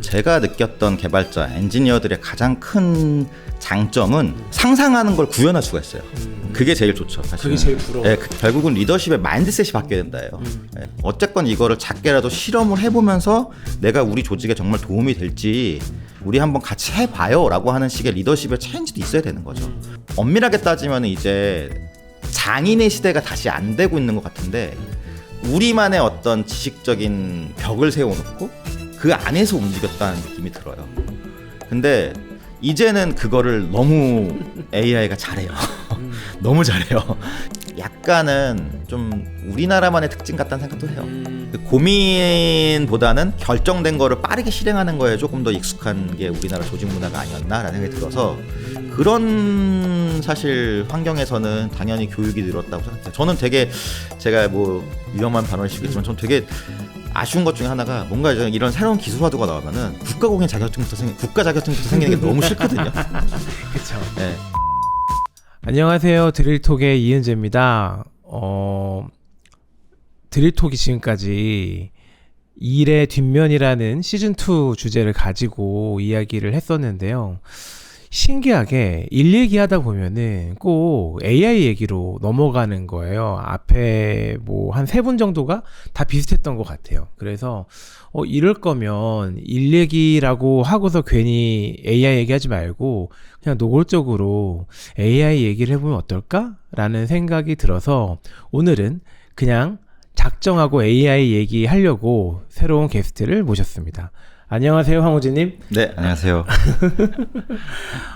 제가 느꼈던 개발자, 엔지니어들의 가장 큰 장점은 상상하는 걸 구현할 수가 있어요. 그게 제일 좋죠. 사실은. 그게 제일 부러워요. 예, 결국은 리더십의 마인드셋이 바뀌어야 된다예요. 예, 어쨌건 이거를 작게라도 실험을 해보면서 내가 우리 조직에 정말 도움이 될지 우리 한번 같이 해봐요 라고 하는 식의 리더십의 체인지도 있어야 되는 거죠. 엄밀하게 따지면 이제 장인의 시대가 다시 안 되고 있는 것 같은데 우리만의 어떤 지식적인 벽을 세워놓고 그 안에서 움직였다는 느낌이 들어요. 근데 이제는 그거를 너무 AI가 잘해요. 너무 잘해요. 약간은 좀 우리나라만의 특징 같다는 생각도 해요. 그 고민보다는 결정된 거를 빠르게 실행하는 거에 조금 더 익숙한 게 우리나라 조직 문화가 아니었나라는 생각이 들어서 그런 사실 환경에서는 당연히 교육이 늘었다고 생각해요. 저는 되게 제가 뭐 위험한 발언일 수 있겠지만 저는 되게 아쉬운 것 중에 하나가 뭔가 이런 새로운 기술화도가 나오면은 국가 자격증부터 생기는 게 너무 싫거든요. 그렇죠. 네. 안녕하세요. 드릴톡의 이은재입니다. 드릴톡이 지금까지 일의 뒷면이라는 시즌2 주제를 가지고 이야기를 했었는데요. 신기하게 일 얘기하다 보면은 꼭 AI 얘기로 넘어가는 거예요. 앞에 뭐 한 3분 정도가 다 비슷했던 것 같아요. 그래서 이럴 거면 일 얘기라고 하고서 괜히 AI 얘기하지 말고 그냥 노골적으로 AI 얘기를 해보면 어떨까? 라는 생각이 들어서 오늘은 그냥 작정하고 AI 얘기하려고 새로운 게스트를 모셨습니다. 안녕하세요, 황우진님. 네, 안녕하세요.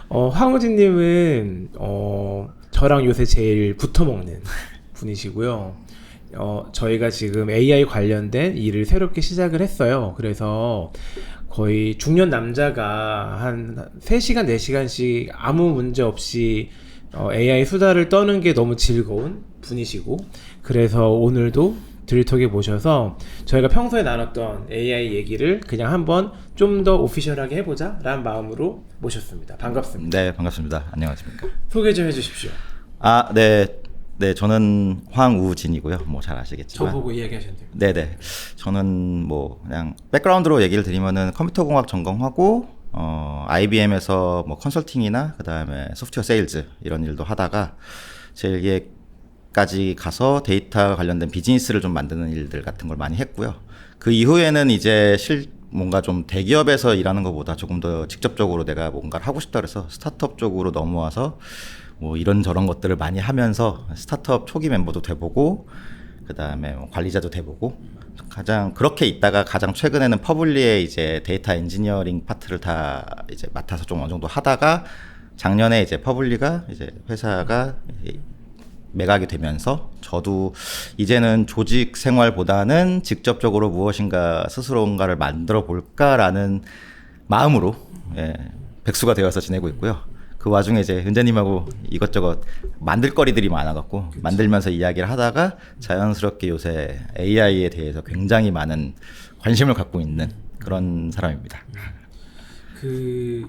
황우진님은 저랑 요새 제일 붙어먹는 분이시고요. 저희가 지금 AI 관련된 일을 새롭게 시작을 했어요. 그래서 거의 중년 남자가 한 3시간, 4시간씩 아무 문제 없이 AI 수다를 떠는 게 너무 즐거운 분이시고, 그래서 오늘도 드릴톡에 모셔서 저희가 평소에 나눴던 AI 얘기를 그냥 한번 좀 더 오피셜하게 해보자 라는 마음으로 모셨습니다. 반갑습니다. 네, 반갑습니다. 안녕하십니까. 소개 좀 해주십시오. 네, 저는 황우진이고요. 뭐 잘 아시겠지만. 저보고 이야기하셨는데요. 네네. 저는 뭐 그냥 백그라운드로 얘기를 드리면은 컴퓨터공학 전공하고 IBM에서 뭐 컨설팅이나 그다음에 소프트웨어 세일즈 이런 일도 하다가 제일기획까지 가서 데이터 관련된 비즈니스를 좀 만드는 일들 같은 걸 많이 했고요. 그 이후에는 이제 뭔가 좀 대기업에서 일하는 것보다 조금 더 직접적으로 내가 뭔가를 하고 싶다 그래서 스타트업 쪽으로 넘어와서 뭐 이런저런 것들을 많이 하면서 스타트업 초기 멤버도 돼보고 그다음에 뭐 관리자도 돼보고 그렇게 있다가 가장 최근에는 퍼블리의 이제 데이터 엔지니어링 파트를 다 이제 맡아서 좀 어느 정도 하다가 작년에 이제 퍼블리가 이제 회사가 매각이 되면서 저도 이제는 조직 생활보다는 직접적으로 무엇인가 스스로 뭔가를 만들어 볼까라는 마음으로 백수가 되어서 지내고 있고요. 그 와중에 이제 은재님하고 이것저것 만들 거리들이 많아갖고 그치. 만들면서 이야기를 하다가 자연스럽게 요새 AI에 대해서 굉장히 많은 관심을 갖고 있는 그런 사람입니다. 그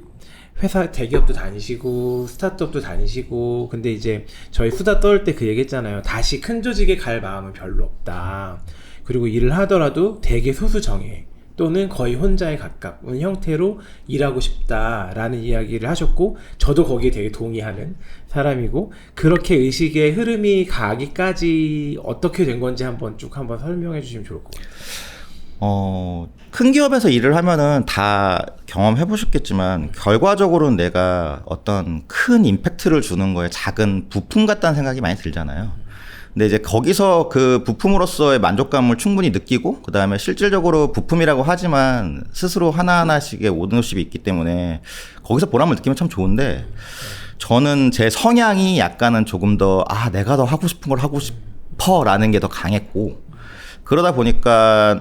회사 대기업도 다니시고 스타트업도 다니시고 근데 이제 저희 수다 떨 때 그 얘기했잖아요. 다시 큰 조직에 갈 마음은 별로 없다. 그리고 일을 하더라도 되게 소수 정예 또는 거의 혼자에 가까운 형태로 일하고 싶다라는 이야기를 하셨고 저도 거기에 되게 동의하는 사람이고 그렇게 의식의 흐름이 가기까지 어떻게 된 건지 한번 설명해 주시면 좋을 것 같아요. 큰 기업에서 일을 하면은 다 경험해 보셨겠지만 결과적으로는 내가 어떤 큰 임팩트를 주는 거에 작은 부품 같다는 생각이 많이 들잖아요. 근데 이제 거기서 그 부품으로서의 만족감을 충분히 느끼고 그 다음에 실질적으로 부품이라고 하지만 스스로 하나하나씩의 오너십이 있기 때문에 거기서 보람을 느끼면 참 좋은데 저는 제 성향이 약간은 조금 더 내가 더 하고 싶은 걸 하고 싶어 라는 게 더 강했고 그러다 보니까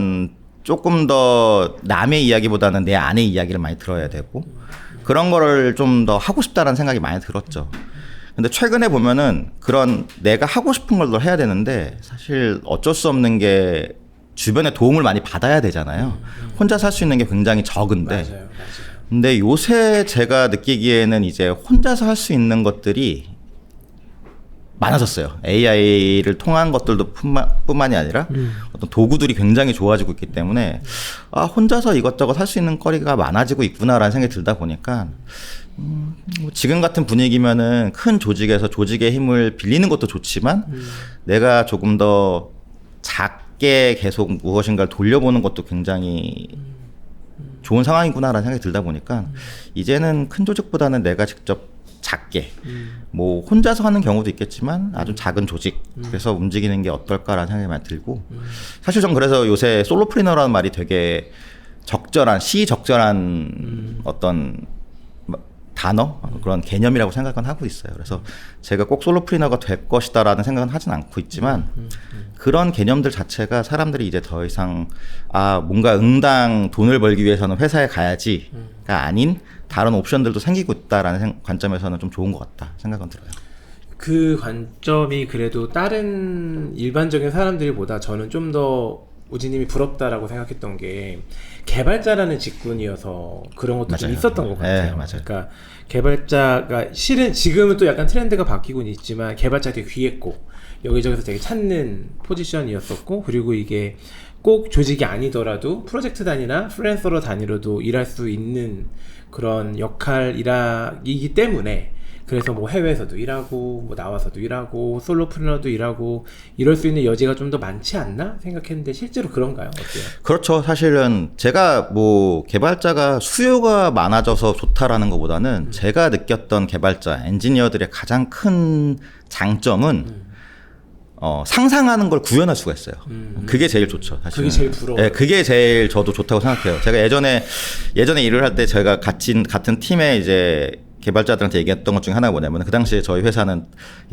조금 더 남의 이야기보다는 내 아내 이야기를 많이 들어야 되고 그런 거를 좀 더 하고 싶다라는 생각이 많이 들었죠. 근데 최근에 보면은 그런 내가 하고 싶은 걸 더 해야 되는데 사실 어쩔 수 없는 게 주변에 도움을 많이 받아야 되잖아요. 혼자서 할 수 있는 게 굉장히 적은데 맞아요. 근데 요새 제가 느끼기에는 이제 혼자서 할 수 있는 것들이 많아졌어요. AI를 통한 것들도 뿐만이 아니라 어떤 도구들이 굉장히 좋아지고 있기 때문에 혼자서 이것저것 할 수 있는 거리가 많아지고 있구나라는 생각이 들다 보니까 지금 같은 분위기면은 큰 조직에서 조직의 힘을 빌리는 것도 좋지만 내가 조금 더 작게 계속 무엇인가를 돌려보는 것도 굉장히 좋은 상황이구나라는 생각이 들다 보니까 이제는 큰 조직보다는 내가 직접 작게 뭐 혼자서 하는 경우도 있겠지만 아주 작은 조직에서 움직이는 게 어떨까라는 생각이 많이 들고 사실 전 그래서 요새 솔로프리너라는 말이 되게 시적절한 어떤 단어 그런 개념이라고 생각은 하고 있어요. 그래서 제가 꼭 솔로프리너가 될 것이다라는 생각은 하진 않고 있지만 그런 개념들 자체가 사람들이 이제 더 이상 뭔가 응당 돈을 벌기 위해서는 회사에 가야지가 아닌 다른 옵션들도 생기고 있다라는 관점에서는 좀 좋은 것 같다 생각은 들어요. 그 관점이 그래도 다른 일반적인 사람들보다 저는 좀 더 우진님이 부럽다라고 생각했던 게 개발자라는 직군이어서 그런 것도 좀 있었던 것 같아요. 네, 맞아요. 그러니까 개발자가 실은 지금은 또 약간 트렌드가 바뀌곤 있지만 개발자 되게 귀했고 여기저기서 되게 찾는 포지션이었었고 그리고 이게 꼭 조직이 아니더라도 프로젝트 단위나 프리랜서로 단위로도 일할 수 있는 그런 역할이기 때문에 그래서 뭐 해외에서도 일하고 뭐 나와서도 일하고 솔로프리너도 일하고 이럴 수 있는 여지가 좀 더 많지 않나 생각했는데 실제로 그런가요? 어때요? 그렇죠. 사실은 제가 뭐 개발자가 수요가 많아져서 좋다라는 것보다는 제가 느꼈던 개발자 엔지니어들의 가장 큰 장점은 상상하는 걸 구현할 수가 있어요. 그게 제일 좋죠. 사실은. 그게 제일 부러워요. 네, 그게 제일 저도 좋다고 생각해요. 제가 예전에 일을 할 때 제가 같은 팀에 이제 개발자들한테 얘기했던 것 중에 하나가 뭐냐면 그 당시에 저희 회사는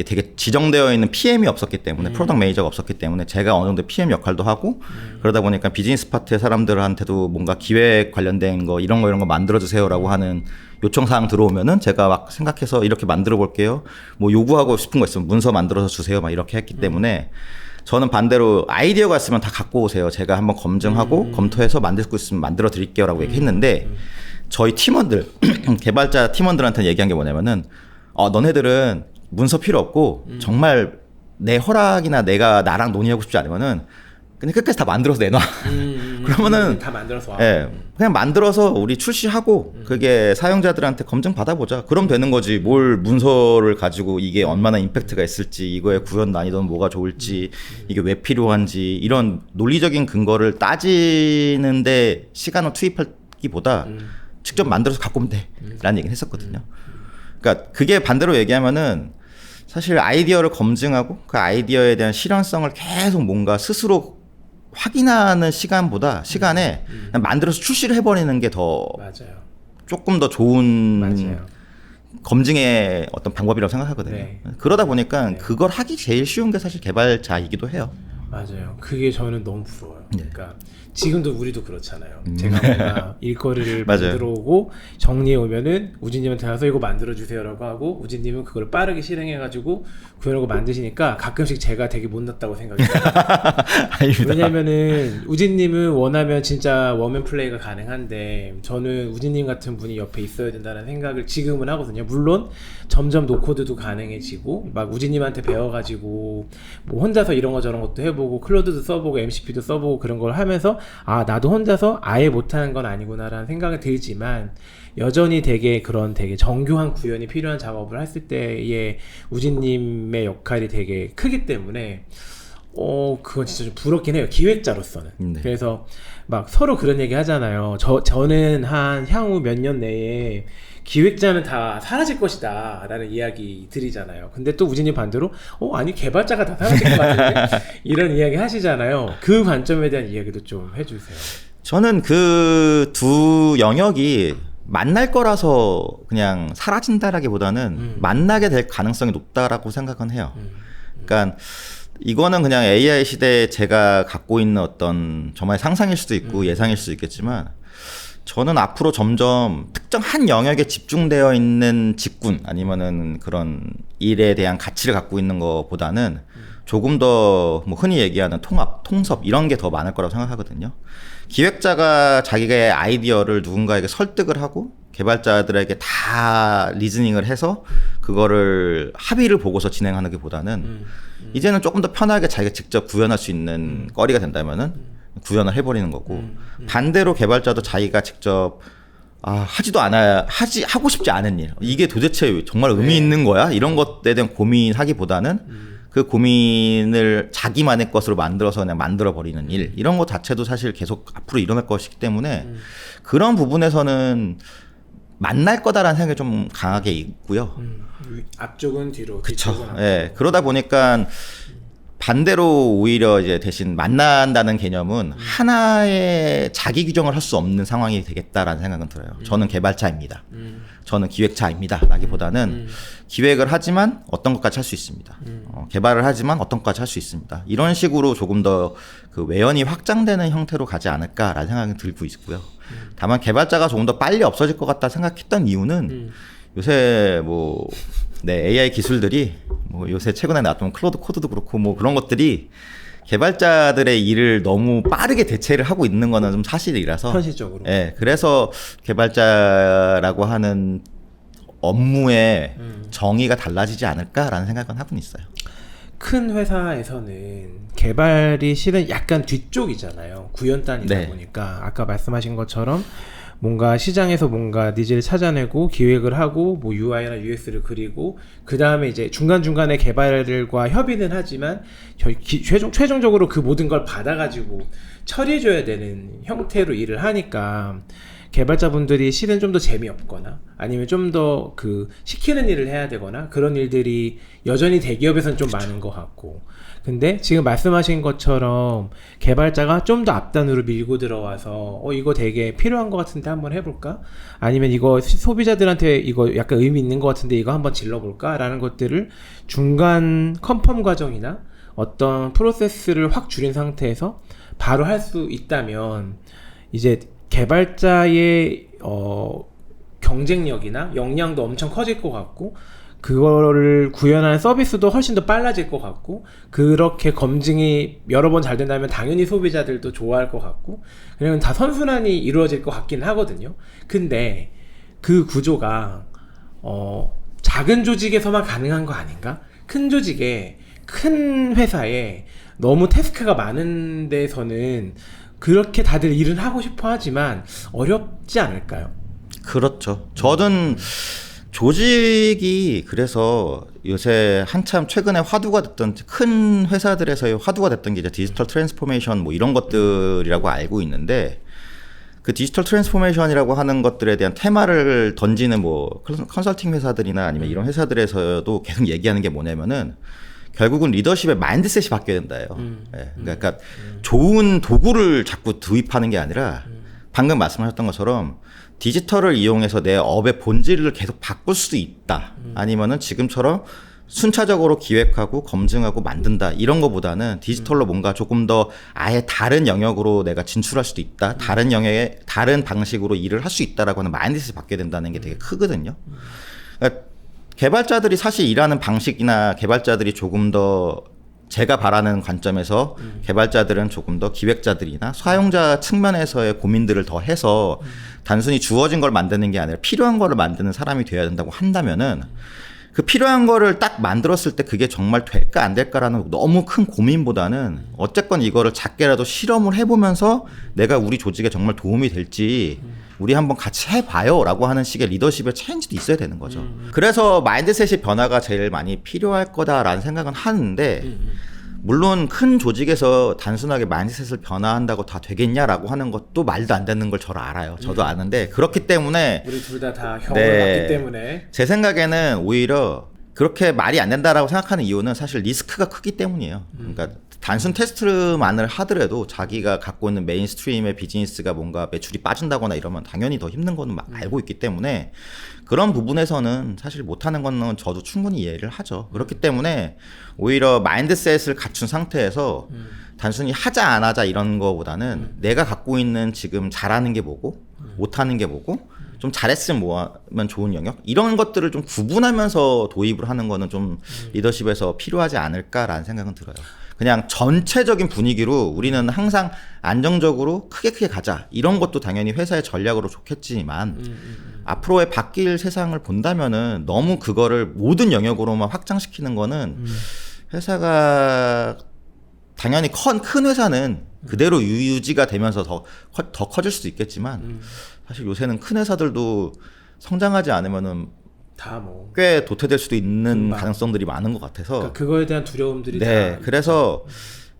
되게 지정되어 있는 PM이 없었기 때문에 프로덕트 매니저가 없었기 때문에 제가 어느 정도 PM 역할도 하고 그러다 보니까 비즈니스 파트의 사람들한테도 뭔가 기획 관련된 거 이런 거 만들어 주세요라고 하는 요청사항 들어오면은 제가 막 생각해서 이렇게 만들어 볼게요. 뭐 요구하고 싶은 거 있으면 문서 만들어서 주세요. 막 이렇게 했기 때문에 저는 반대로 아이디어가 있으면 다 갖고 오세요. 제가 한번 검증하고 검토해서 만들 수 있으면 만들어 드릴게요라고 얘기했는데 저희 팀원들 개발자 팀원들한테 얘기한 게 뭐냐면은 너네들은 문서 필요 없고 정말 내 허락이나 내가 나랑 논의하고 싶지 않으면은 그냥 끝까지 다 만들어서 내놔. 그러면은 다 만들어서 와. 예, 그냥 만들어서 우리 출시하고 그게 사용자들한테 검증 받아보자. 그럼 되는 거지. 뭘 문서를 가지고 이게 얼마나 임팩트가 있을지, 이거의 구현 난이도는 뭐가 좋을지, 이게 왜 필요한지 이런 논리적인 근거를 따지는데 시간을 투입하기보다 직접 만들어서 갖고 오면 돼 라는 얘기를 했었거든요. 그러니까 그게 반대로 얘기하면은 사실 아이디어를 검증하고 그 아이디어에 대한 실현성을 계속 뭔가 스스로 확인하는 시간에 그냥 만들어서 출시를 해버리는 게 더 맞아요. 조금 더 좋은 맞아요. 검증의 어떤 방법이라고 생각하거든요. 네. 그러다 보니까 그걸 하기 제일 쉬운 게 사실 개발자이기도 해요. 맞아요. 그게 저는 너무 부러워요. 네. 그러니까 지금도 우리도 그렇잖아요. 제가 뭔가 일거리를 맞아요. 만들어 오고 정리해 오면은 우진님한테 가서 이거 만들어 주세요라고 하고 우진님은 그걸 빠르게 실행해 가지고 구현하고 만드시니까 가끔씩 제가 되게 못났다고 생각해요. 왜냐면은 우진님은 원하면 진짜 워맨 플레이가 가능한데 저는 우진님 같은 분이 옆에 있어야 된다는 생각을 지금은 하거든요. 물론 점점 노코드도 가능해지고 막 우진님한테 배워가지고 뭐 혼자서 이런 거 저런 것도 해보고 클로드도 써보고 MCP도 써보고 그런 걸 하면서 나도 혼자서 아예 못하는 건 아니구나라는 생각이 들지만 여전히 되게 정교한 구현이 필요한 작업을 했을 때의 우진님의 역할이 되게 크기 때문에 그건 진짜 좀 부럽긴 해요. 기획자로서는. 네. 그래서 막 서로 그런 얘기 하잖아요. 저는 한 향후 몇 년 내에 기획자는 다 사라질 것이다 라는 이야기 드리잖아요. 근데 또 우진님 반대로 아니 개발자가 다 사라질 것 같은데 이런 이야기 하시잖아요. 그 관점에 대한 이야기도 좀 해주세요. 저는 그 두 영역이 만날 거라서 그냥 사라진다라기보다는 만나게 될 가능성이 높다라고 생각은 해요. 그러니까 이거는 그냥 AI 시대에 제가 갖고 있는 어떤 저만의 상상일 수도 있고 예상일 수도 있겠지만 저는 앞으로 점점 특정 한 영역에 집중되어 있는 직군 아니면은 그런 일에 대한 가치를 갖고 있는 것보다는 조금 더 뭐 흔히 얘기하는 통합, 통섭 이런 게 더 많을 거라고 생각하거든요. 기획자가 자기의 아이디어를 누군가에게 설득을 하고 개발자들에게 다 리즈닝을 해서 그거를 합의를 보고서 진행하는 게 보다는 이제는 조금 더 편하게 자기가 직접 구현할 수 있는 거리가 된다면은 구현을 해버리는 거고 반대로 개발자도 자기가 직접 하지도 않아야 하고 싶지 않은 일 이게 도대체 정말 의미 있는 거야? 이런 것에 대한 고민하기보다는 그 고민을 자기만의 것으로 만들어서 그냥 만들어 버리는 일 이런 것 자체도 사실 계속 앞으로 일어날 것이기 때문에 그런 부분에서는 만날 거다라는 생각이 좀 강하게 있고요. 앞쪽은 뒤로. 그렇죠. 예. 그러다 보니까 반대로 오히려 이제 대신 만난다는 개념은 하나의 자기 규정을 할 수 없는 상황이 되겠다라는 생각은 들어요. 저는 개발자입니다. 저는 기획자입니다. 라기보다는 기획을 하지만 어떤 것까지 할 수 있습니다. 개발을 하지만 어떤 것까지 할 수 있습니다. 이런 식으로 조금 더 그 외연이 확장되는 형태로 가지 않을까라는 생각이 들고 있고요. 다만 개발자가 조금 더 빨리 없어질 것 같다 생각했던 이유는 요새 AI 기술들이 요새 최근에 나왔던 클로드 코드도 그렇고 그런 것들이 개발자들의 일을 너무 빠르게 대체를 하고 있는 거는 좀 사실이라서 현실적으로. 예, 그래서 개발자라고 하는 업무의 정의가 달라지지 않을까라는 생각은 하고 있어요. 큰 회사에서는 개발이 실은 약간 뒤쪽이잖아요. 구현단이다 네. 보니까 아까 말씀하신 것처럼 뭔가 시장에서 뭔가 니즈를 찾아내고 기획을 하고 UI나 UX를 그리고 그 다음에 이제 중간중간에 개발과 협의는 하지만 최종적으로 그 모든 걸 받아가지고 처리해줘야 되는 형태로 일을 하니까 개발자분들이 실은 좀 더 재미없거나 아니면 좀 더 시키는 일을 해야 되거나 그런 일들이 여전히 대기업에서는 좀 많은 것 같고 근데 지금 말씀하신 것처럼 개발자가 좀 더 앞단으로 밀고 들어와서 이거 되게 필요한 것 같은데 한번 해볼까? 아니면 이거 소비자들한테 이거 약간 의미 있는 것 같은데 이거 한번 질러볼까? 라는 것들을 중간 컨펌 과정이나 어떤 프로세스를 확 줄인 상태에서 바로 할 수 있다면 이제 개발자의 경쟁력이나 역량도 엄청 커질 것 같고 그거를 구현하는 서비스도 훨씬 더 빨라질 것 같고 그렇게 검증이 여러 번 잘 된다면 당연히 소비자들도 좋아할 것 같고 그냥 다 선순환이 이루어질 것 같긴 하거든요. 근데 그 구조가 작은 조직에서만 가능한 거 아닌가? 큰 조직에 큰 회사에 너무 태스크가 많은 데서는 그렇게 다들 일은 하고 싶어 하지만 어렵지 않을까요? 그렇죠. 저는 조직이 그래서 요새 한참 최근에 화두가 됐던 큰 회사들에서의 화두가 됐던 게 이제 디지털 트랜스포메이션 이런 것들이라고 알고 있는데 그 디지털 트랜스포메이션이라고 하는 것들에 대한 테마를 던지는 컨설팅 회사들이나 아니면 이런 회사들에서도 계속 얘기하는 게 뭐냐면은 결국은 리더십의 마인드셋이 바뀌어야 된다예요. 예, 그러니까 좋은 도구를 자꾸 도입하는 게 아니라 방금 말씀하셨던 것처럼 디지털을 이용해서 내 업의 본질을 계속 바꿀 수도 있다. 아니면은 지금처럼 순차적으로 기획하고 검증하고 만든다. 이런 거보다는 디지털로 뭔가 조금 더 아예 다른 영역으로 내가 진출할 수도 있다. 다른 영역에 다른 방식으로 일을 할 수 있다라고 하는 마인드셋이 바뀌어야 된다는 게 되게 크거든요. 그러니까 개발자들이 사실 일하는 방식이나 개발자들이 조금 더 제가 바라는 관점에서 개발자들은 조금 더 기획자들이나 사용자 측면에서의 고민들을 더 해서 단순히 주어진 걸 만드는 게 아니라 필요한 거를 만드는 사람이 돼야 된다고 한다면은 그 필요한 거를 딱 만들었을 때 그게 정말 될까 안 될까라는 너무 큰 고민보다는 어쨌건 이거를 작게라도 실험을 해보면서 내가 우리 조직에 정말 도움이 될지 우리 한번 같이 해봐요 라고 하는 식의 리더십의 체인지도 있어야 되는 거죠. 그래서 마인드셋의 변화가 제일 많이 필요할 거다라는 생각은 하는데 물론 큰 조직에서 단순하게 마인드셋을 변화한다고 다 되겠냐라고 하는 것도 말도 안 되는 걸 저도 알아요. 저도 아는데 그렇기 때문에 우리 둘 다 경험을 받기 때문에 제 생각에는 오히려 그렇게 말이 안 된다라고 생각하는 이유는 사실 리스크가 크기 때문이에요. 그러니까 단순 테스트만을 하더라도 자기가 갖고 있는 메인스트림의 비즈니스가 뭔가 매출이 빠진다거나 이러면 당연히 더 힘든 거는 알고 있기 때문에 그런 부분에서는 사실 못하는 거는 저도 충분히 이해를 하죠. 그렇기 때문에 오히려 마인드셋을 갖춘 상태에서 단순히 하자 안 하자 이런 거보다는 내가 갖고 있는 지금 잘하는 게 뭐고 못하는 게 뭐고 좀 잘했으면 뭐하면 좋은 영역 이런 것들을 좀 구분하면서 도입을 하는 거는 좀 리더십에서 필요하지 않을까라는 생각은 들어요. 그냥 전체적인 분위기로 우리는 항상 안정적으로 크게 가자 이런 것도 당연히 회사의 전략으로 좋겠지만 앞으로의 바뀔 세상을 본다면은 너무 그거를 모든 영역으로만 확장시키는 거는 회사가 당연히 큰 회사는 그대로 유지가 되면서 더 커질 수도 있겠지만 사실 요새는 큰 회사들도 성장하지 않으면은 다 뭐 꽤 도태될 수도 있는 금방. 가능성들이 많은 것 같아서 그러니까 그거에 대한 두려움들이 네, 다 그래서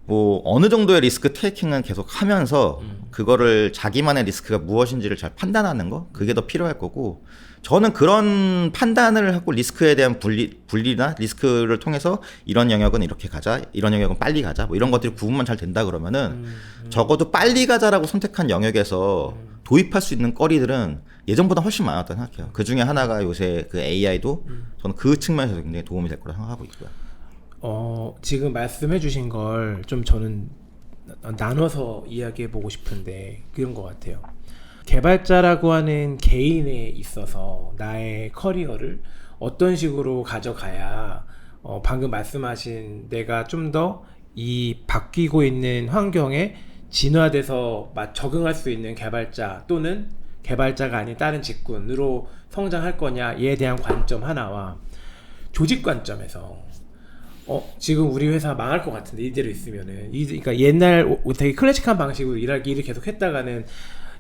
뭐 어느 정도의 리스크 테이킹은 계속 하면서 그거를 자기만의 리스크가 무엇인지를 잘 판단하는 거 그게 더 필요할 거고 저는 그런 판단을 하고 리스크에 대한 분리나 리스크를 통해서 이런 영역은 이렇게 가자 이런 영역은 빨리 가자 뭐 이런 것들이 구분만 잘 된다 그러면은 적어도 빨리 가자라고 선택한 영역에서 도입할 수 있는 거리들은 예전보다 훨씬 많았다고 생각해요. 그 중에 하나가 요새 그 AI도 저는 그 측면에서 굉장히 도움이 될 거라 생각하고 있고요. 지금 말씀해 주신 걸 좀 저는 나눠서 이야기해 보고 싶은데 그런 것 같아요. 개발자라고 하는 개인에 있어서 나의 커리어를 어떤 식으로 가져가야 방금 말씀하신 내가 좀 더 이 바뀌고 있는 환경에 진화돼서 적응할 수 있는 개발자 또는 개발자가 아닌 다른 직군으로 성장할 거냐에 대한 관점 하나와 조직 관점에서 지금 우리 회사 망할 것 같은데 이대로 있으면은 그러니까 옛날 되게 클래식한 방식으로 일을 계속 했다가는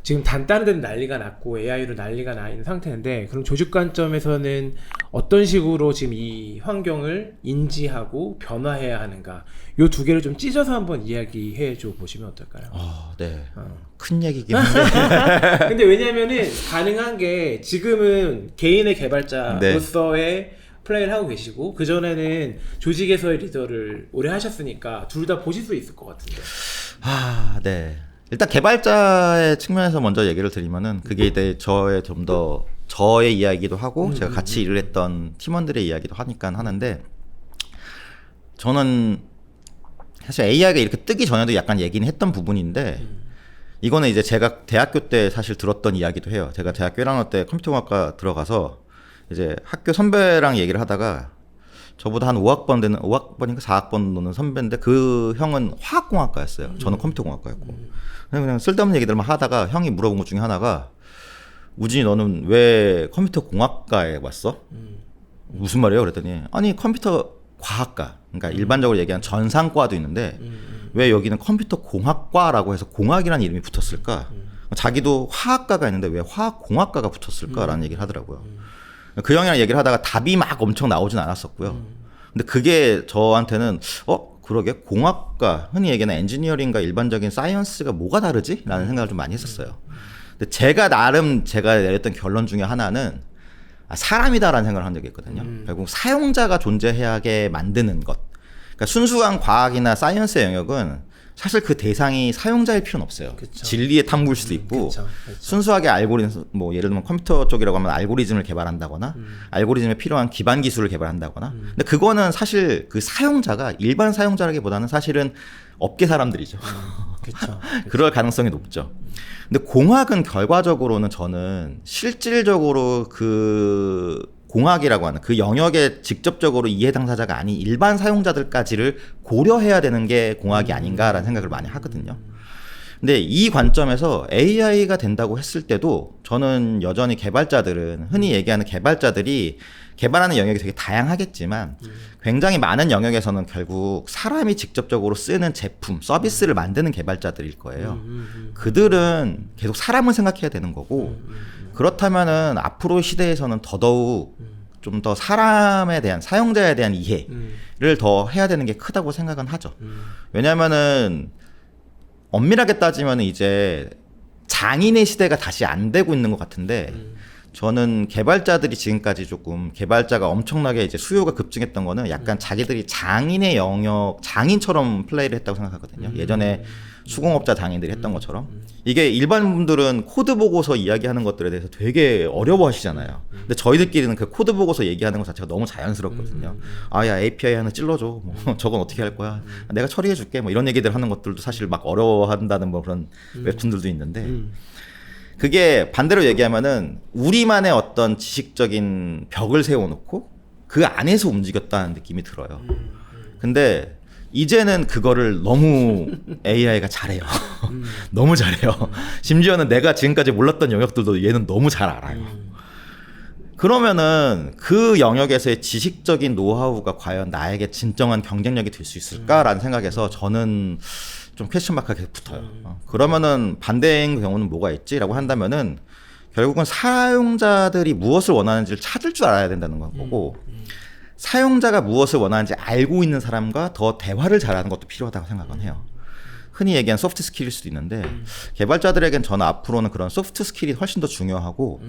지금 다른 데는 난리가 났고 AI로 난리가 나 있는 상태인데 그럼 조직 관점에서는 어떤 식으로 지금 이 환경을 인지하고 변화해야 하는가 요 두 개를 좀 찢어서 한번 이야기해 줘 보시면 어떨까요? 네. 큰 얘기긴 한데 근데 왜냐면은 가능한 게 지금은 개인의 개발자로서의 플레이를 하고 계시고 그전에는 조직에서의 리더를 오래 하셨으니까 둘 다 보실 수 있을 것 같은데. 네. 일단 개발자의 측면에서 먼저 얘기를 드리면은 그게 이제 저의 좀 더 저의 이야기도 하고 제가 같이 일을 했던 팀원들의 이야기도 하니까 하는데 저는 사실 AI가 이렇게 뜨기 전에도 약간 얘기는 했던 부분인데 이거는 이제 제가 대학교 때 사실 들었던 이야기도 해요. 제가 대학교 1학년 때 컴퓨터공학과 들어가서 이제 학교 선배랑 얘기를 하다가 저보다 한 5학번 되는 5학번인가 4학번 노는 선배인데 그 형은 화학공학과였어요. 저는 컴퓨터공학과였고. 그냥 쓸데없는 얘기들만 하다가 형이 물어본 것 중에 하나가 우진이 너는 왜 컴퓨터공학과에 왔어? 무슨 말이에요? 그랬더니 아니 컴퓨터 과학과 그러니까 일반적으로 얘기하는 전상과도 있는데 왜 여기는 컴퓨터공학과라고 해서 공학이라는 이름이 붙었을까? 자기도 화학과가 있는데 왜 화학공학과가 붙었을까라는 얘기를 하더라고요. 그 형이랑 얘기를 하다가 답이 막 엄청 나오진 않았었고요. 근데 그게 저한테는 그러게 공학과 흔히 얘기하는 엔지니어링과 일반적인 사이언스가 뭐가 다르지? 라는 생각을 좀 많이 했었어요. 근데 제가 내렸던 결론 중에 하나는 사람이다라는 생각을 한 적이 있거든요. 결국 사용자가 존재하게 만드는 것. 그러니까 순수한 과학이나 사이언스의 영역은 사실 그 대상이 사용자일 필요는 없어요. 그쵸. 진리의 탐구일 수도 있고 그쵸. 순수하게 알고리즘 뭐 예를 들면 컴퓨터 쪽이라고 하면 알고리즘을 개발한다거나 알고리즘에 필요한 기반 기술을 개발한다거나 근데 그거는 사실 그 사용자가 일반 사용자라기보다는 사실은 업계 사람들이죠. 그렇죠. 그럴 가능성이 높죠. 근데 공학은 결과적으로는 저는 실질적으로 그 공학이라고 하는 그 영역에 직접적으로 이해 당사자가 아닌 일반 사용자들까지를 고려해야 되는 게 공학이 아닌가라는 생각을 많이 하거든요. 근데 이 관점에서 AI가 된다고 했을 때도 저는 여전히 개발자들은 흔히 얘기하는 개발자들이 개발하는 영역이 되게 다양하겠지만 굉장히 많은 영역에서는 결국 사람이 직접적으로 쓰는 제품, 서비스를 만드는 개발자들일 거예요. 그들은 계속 사람을 생각해야 되는 거고 그렇다면은 앞으로 시대에서는 더더욱 좀 더 사람에 대한 사용자에 대한 이해를 더 해야 되는 게 크다고 생각은 하죠. 왜냐면은 엄밀하게 따지면 이제 장인의 시대가 다시 안 되고 있는 것 같은데 저는 개발자들이 지금까지 조금 개발자가 엄청나게 이제 수요가 급증했던 거는 약간 자기들이 장인의 영역, 장인처럼 플레이를 했다고 생각하거든요. 예전에 수공업자 장인들이 했던 것처럼. 이게 일반 분들은 코드 보고서 이야기하는 것들에 대해서 되게 어려워하시잖아요. 근데 저희들끼리는 그 코드 보고서 얘기하는 것 자체가 너무 자연스럽거든요. 야 API 하나 찔러줘. 뭐 저건 어떻게 할 거야? 내가 처리해줄게. 뭐 이런 얘기들 하는 것들도 사실 막 어려워한다는 뭐 그런 웹툰들도 있는데 그게 반대로 얘기하면은 우리만의 어떤 지식적인 벽을 세워놓고 그 안에서 움직였다는 느낌이 들어요. 근데 이제는 그거를 너무 AI가 잘해요. 너무 잘해요. 심지어는 내가 지금까지 몰랐던 영역들도 얘는 너무 잘 알아요. 그러면은 그 영역에서의 지식적인 노하우가 과연 나에게 진정한 경쟁력이 될 수 있을까라는 생각에서 저는 좀 퀘스천 마크가 계속 붙어요. 그러면은 반대인 경우는 뭐가 있지라고 한다면은 결국은 사용자들이 무엇을 원하는지를 찾을 줄 알아야 된다는 거고 사용자가 무엇을 원하는지 알고 있는 사람과 더 대화를 잘하는 것도 필요하다고 생각은 해요. 흔히 얘기하는 소프트 스킬일 수도 있는데 개발자들에겐 저는 앞으로는 그런 소프트 스킬이 훨씬 더 중요하고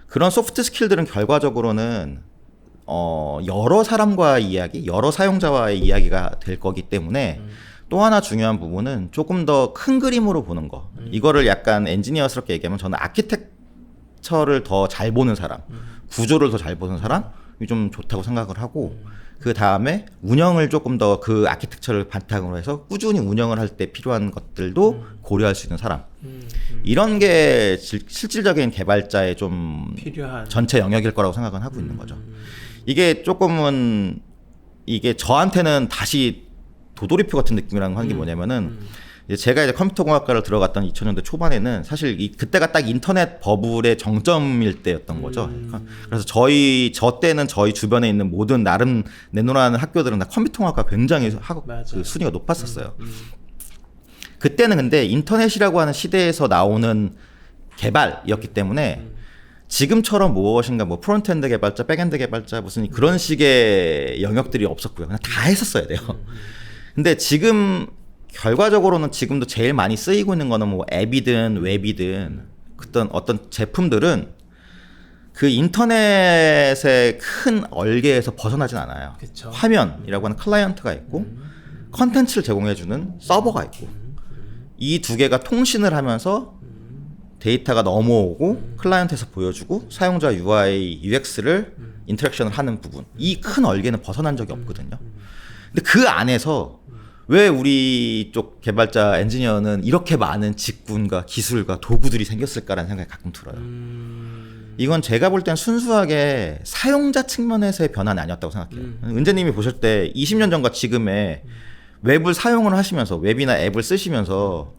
그런 소프트 스킬들은 결과적으로는 여러 사람과의 이야기, 여러 사용자와의 이야기가 될 거기 때문에 또 하나 중요한 부분은 조금 더 큰 그림으로 보는 거. 이거를 약간 엔지니어스럽게 얘기하면 저는 아키텍처를 더 잘 보는 사람, 구조를 더 잘 보는 사람이 좀 좋다고 생각을 하고 그 다음에 운영을 조금 더 그 아키텍처를 바탕으로 해서 꾸준히 운영을 할 때 필요한 것들도 고려할 수 있는 사람. 이런 게 실질적인 개발자의 좀 필요한 전체 영역일 거라고 생각은 하고 있는 거죠. 이게 조금은 이게 저한테는 다시 도돌이표 같은 느낌이라는 거 하는 게 뭐냐면은 이제 제가 이제 컴퓨터공학과를 들어갔던 2000년대 초반에는 사실 그때가 딱 인터넷 버블의 정점일 때였던 거죠. 그래서 저 때는 저희 주변에 있는 모든 나름 내놓으라는 학교들은 다 컴퓨터공학과 굉장히 그 순위가 높았었어요. 그때는 근데 인터넷이라고 하는 시대에서 나오는 개발이었기 때문에 지금처럼 무엇인가 뭐 프론트엔드 개발자, 백엔드 개발자 무슨 그런 식의 영역들이 없었고요. 그냥 다 했었어야 돼요. 근데 지금 결과적으로는 지금도 제일 많이 쓰이고 있는 거는 뭐 앱이든 웹이든 어떤 제품들은 그 인터넷의 큰 얼개에서 벗어나진 않아요. 그쵸. 화면이라고 하는 클라이언트가 있고 컨텐츠를 제공해주는 서버가 있고 이 두 개가 통신을 하면서 데이터가 넘어오고 클라이언트에서 보여주고 사용자 UI, UX를 인터랙션을 하는 부분 이 큰 얼개는 벗어난 적이 없거든요. 근데 그 안에서 왜 우리 쪽 개발자 엔지니어는 이렇게 많은 직군과 기술과 도구들이 생겼을까라는 생각이 가끔 들어요. 이건 제가 볼 땐 순수하게 사용자 측면에서의 변화는 아니었다고 생각해요. 은재님이 보실 때 20년 전과 지금의 웹을 사용을 하시면서 웹이나 앱을 쓰시면서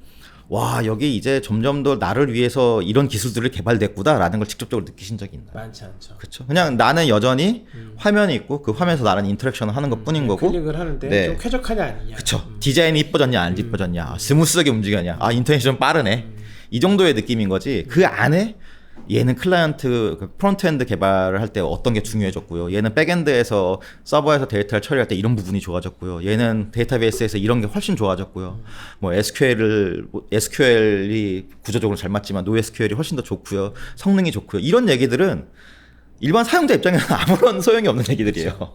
와 여기 이제 점점 더 나를 위해서 이런 기술들을 개발됐구나라는 걸 직접적으로 느끼신 적이 있나요? 많지 않죠. 그렇죠. 그냥 나는 여전히 화면이 있고 그 화면에서 나는 인터랙션을 하는 것뿐인 거고. 클릭을 하는데 네. 좀 쾌적하냐 아니냐. 그렇죠. 디자인이 이뻐졌냐 안 이뻐졌냐, 스무스하게 움직였냐, 아 인터넷이 좀 빠르네. 이 정도의 느낌인 거지. 그 안에 얘는 클라이언트 프론트엔드 개발을 할 때 어떤 게 중요해졌고요. 얘는 백엔드에서 서버에서 데이터를 처리할 때 이런 부분이 좋아졌고요. 얘는 데이터베이스에서 이런 게 훨씬 좋아졌고요. 뭐 SQL이 구조적으로 잘 맞지만 NoSQL이 훨씬 더 좋고요. 성능이 좋고요. 이런 얘기들은 일반 사용자 입장에는 아무런 소용이 없는 얘기들이에요.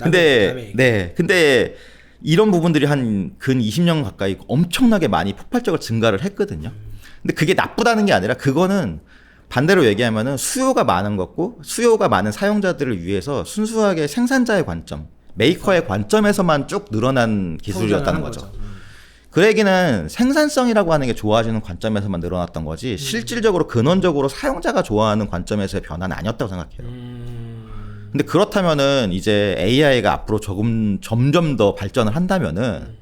근데 이런 부분들이 한 근 20년 가까이 엄청나게 많이 폭발적으로 증가를 했거든요. 근데 그게 나쁘다는 게 아니라 그거는 반대로 얘기하면은 수요가 많은 거고 수요가 많은 사용자들을 위해서 순수하게 생산자의 관점, 메이커의 관점에서만 쭉 늘어난 기술이었다는 거죠. 그 얘기는 생산성이라고 하는 게 좋아지는 관점에서만 늘어났던 거지 실질적으로 근원적으로 사용자가 좋아하는 관점에서의 변화는 아니었다고 생각해요. 근데 그렇다면은 이제 AI가 앞으로 점점 더 발전을 한다면은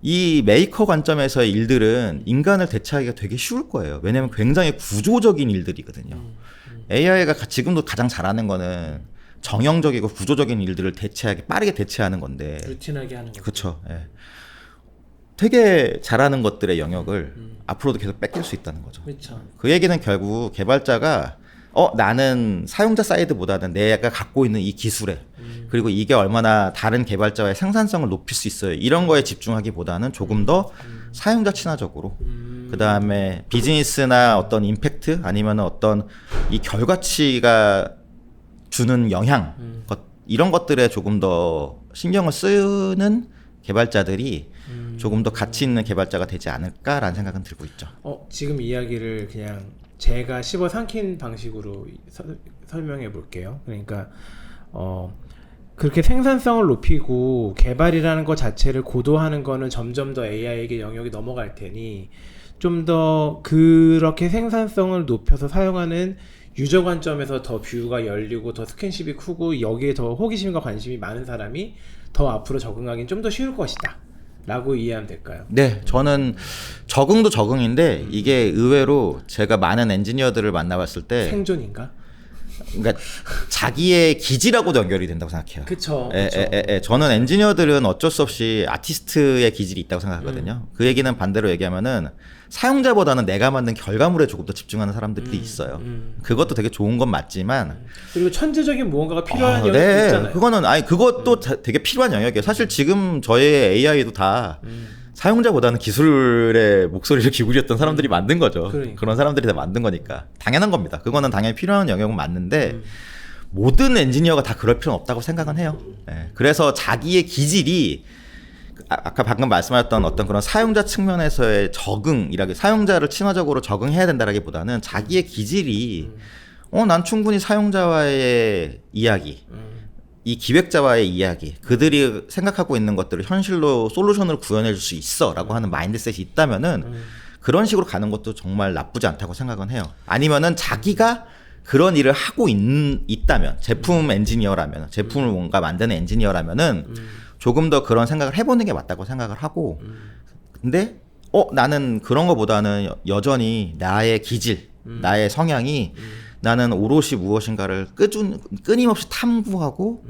이 메이커 관점에서의 일들은 인간을 대체하기가 되게 쉬울 거예요. 왜냐하면 굉장히 구조적인 일들이거든요. AI가 지금도 가장 잘하는 거는 정형적이고 구조적인 일들을 빠르게 대체하는 건데. 루틴하게 하는 거. 그렇죠. 예. 되게 잘하는 것들의 영역을 앞으로도 계속 뺏길 수 있다는 거죠. 그쵸. 그 얘기는 결국 개발자가 나는 사용자 사이드보다는 내가 갖고 있는 이 기술에 그리고 이게 얼마나 다른 개발자와의 생산성을 높일 수 있어요. 이런 거에 집중하기보다는 조금 더 사용자 친화적으로 그 다음에 비즈니스나 어떤 임팩트 아니면 어떤 이 결과치가 주는 영향 이런 것들에 조금 더 신경을 쓰는 개발자들이 조금 더 가치 있는 개발자가 되지 않을까라는 생각은 들고 있죠. 지금 이야기를 그냥 제가 씹어 삼킨 방식으로 설명해 볼게요. 그러니까 그렇게 생산성을 높이고 개발이라는 것 자체를 고도화하는 거는 점점 더 AI에게 영역이 넘어갈 테니 좀 더 그렇게 생산성을 높여서 사용하는 유저 관점에서 더 뷰가 열리고 더 스킨십이 크고 여기에 더 호기심과 관심이 많은 사람이 더 앞으로 적응하기는 좀 더 쉬울 것이다 라고 이해하면 될까요? 네, 저는 적응도 적응인데 이게 의외로 제가 많은 엔지니어들을 만나봤을 때 생존인가? 그러니까 자기의 기질하고도 연결이 된다고 생각해요. 그쵸. 저는 엔지니어들은 어쩔 수 없이 아티스트의 기질이 있다고 생각하거든요. 그 얘기는 반대로 얘기하면은 사용자보다는 내가 만든 결과물에 조금 더 집중하는 사람들이 있어요. 그것도 되게 좋은 건 맞지만 그리고 천재적인 무언가가 필요한 영역도 있잖아요. 그거는 그것도 되게 필요한 영역이에요. 사실 지금 저의 AI도 다 사용자보다는 기술의 목소리를 기울였던 사람들이 만든 거죠. 그러니까. 그런 사람들이 다 만든 거니까 당연한 겁니다. 그거는 당연히 필요한 영역은 맞는데 모든 엔지니어가 다 그럴 필요는 없다고 생각은 해요. 그래서 자기의 기질이 아까 방금 말씀하셨던 어떤 그런 사용자 측면에서의 적응이라기 사용자를 친화적으로 적응해야 된다라기보다는 자기의 기질이 난 충분히 사용자와의 이야기 이 기획자와의 이야기 그들이 생각하고 있는 것들을 현실로 솔루션을 구현해 줄 수 있어 라고 하는 마인드셋이 있다면은 그런 식으로 가는 것도 정말 나쁘지 않다고 생각은 해요. 아니면은 자기가 그런 일을 하고 있다면 제품 엔지니어라면 제품을 뭔가 만드는 엔지니어라면은 조금 더 그런 생각을 해보는 게 맞다고 생각을 하고 근데 나는 그런 거보다는 여전히 나의 기질 나의 성향이 나는 오롯이 무엇인가를 끊임없이 탐구하고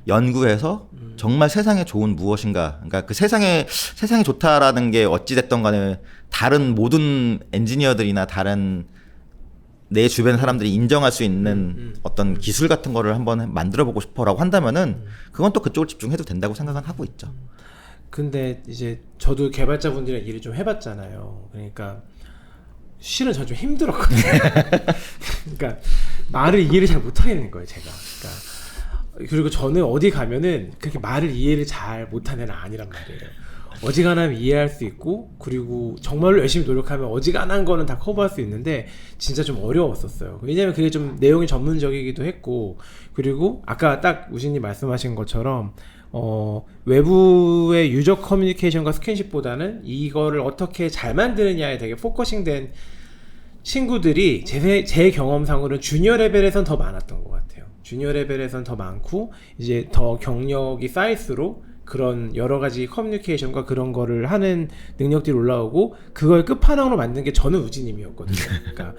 연구해서 정말 세상에 좋은 무엇인가 그러니까 그 세상이 좋다라는 게 어찌됐던 간에 다른 모든 엔지니어들이나 다른 내 주변 사람들이 인정할 수 있는 어떤 기술 같은 거를 한번 만들어 보고 싶어라고 한다면은 그건 또 그쪽을 집중해도 된다고 생각은 하고 있죠. 근데 이제 저도 개발자분들이랑 일을 좀 해봤잖아요. 그러니까 실은 저 좀 힘들었거든요. 그러니까 말을 이해를 잘 못하겠는 거예요, 제가. 그러니까 그리고 저는 어디 가면은 그렇게 말을 이해를 잘 못하는 애는 아니란 말이에요. 어지간하면 이해할 수 있고 그리고 정말로 열심히 노력하면 어지간한 거는 다 커버할 수 있는데 진짜 좀 어려웠었어요. 왜냐면 그게 좀 내용이 전문적이기도 했고 그리고 아까 딱 우진님 말씀하신 것처럼 외부의 유저 커뮤니케이션과 스킨십보다는 이거를 어떻게 잘 만드느냐에 되게 포커싱된 친구들이 제 경험상으로는 주니어 레벨에선 더 많았던 것 같아요. 주니어 레벨에선 더 많고 이제 더 경력이 쌓일수록 그런 여러 가지 커뮤니케이션과 그런 거를 하는 능력들이 올라오고 그걸 끝판왕으로 만든 게 저는 우진님이었거든요. 그러니까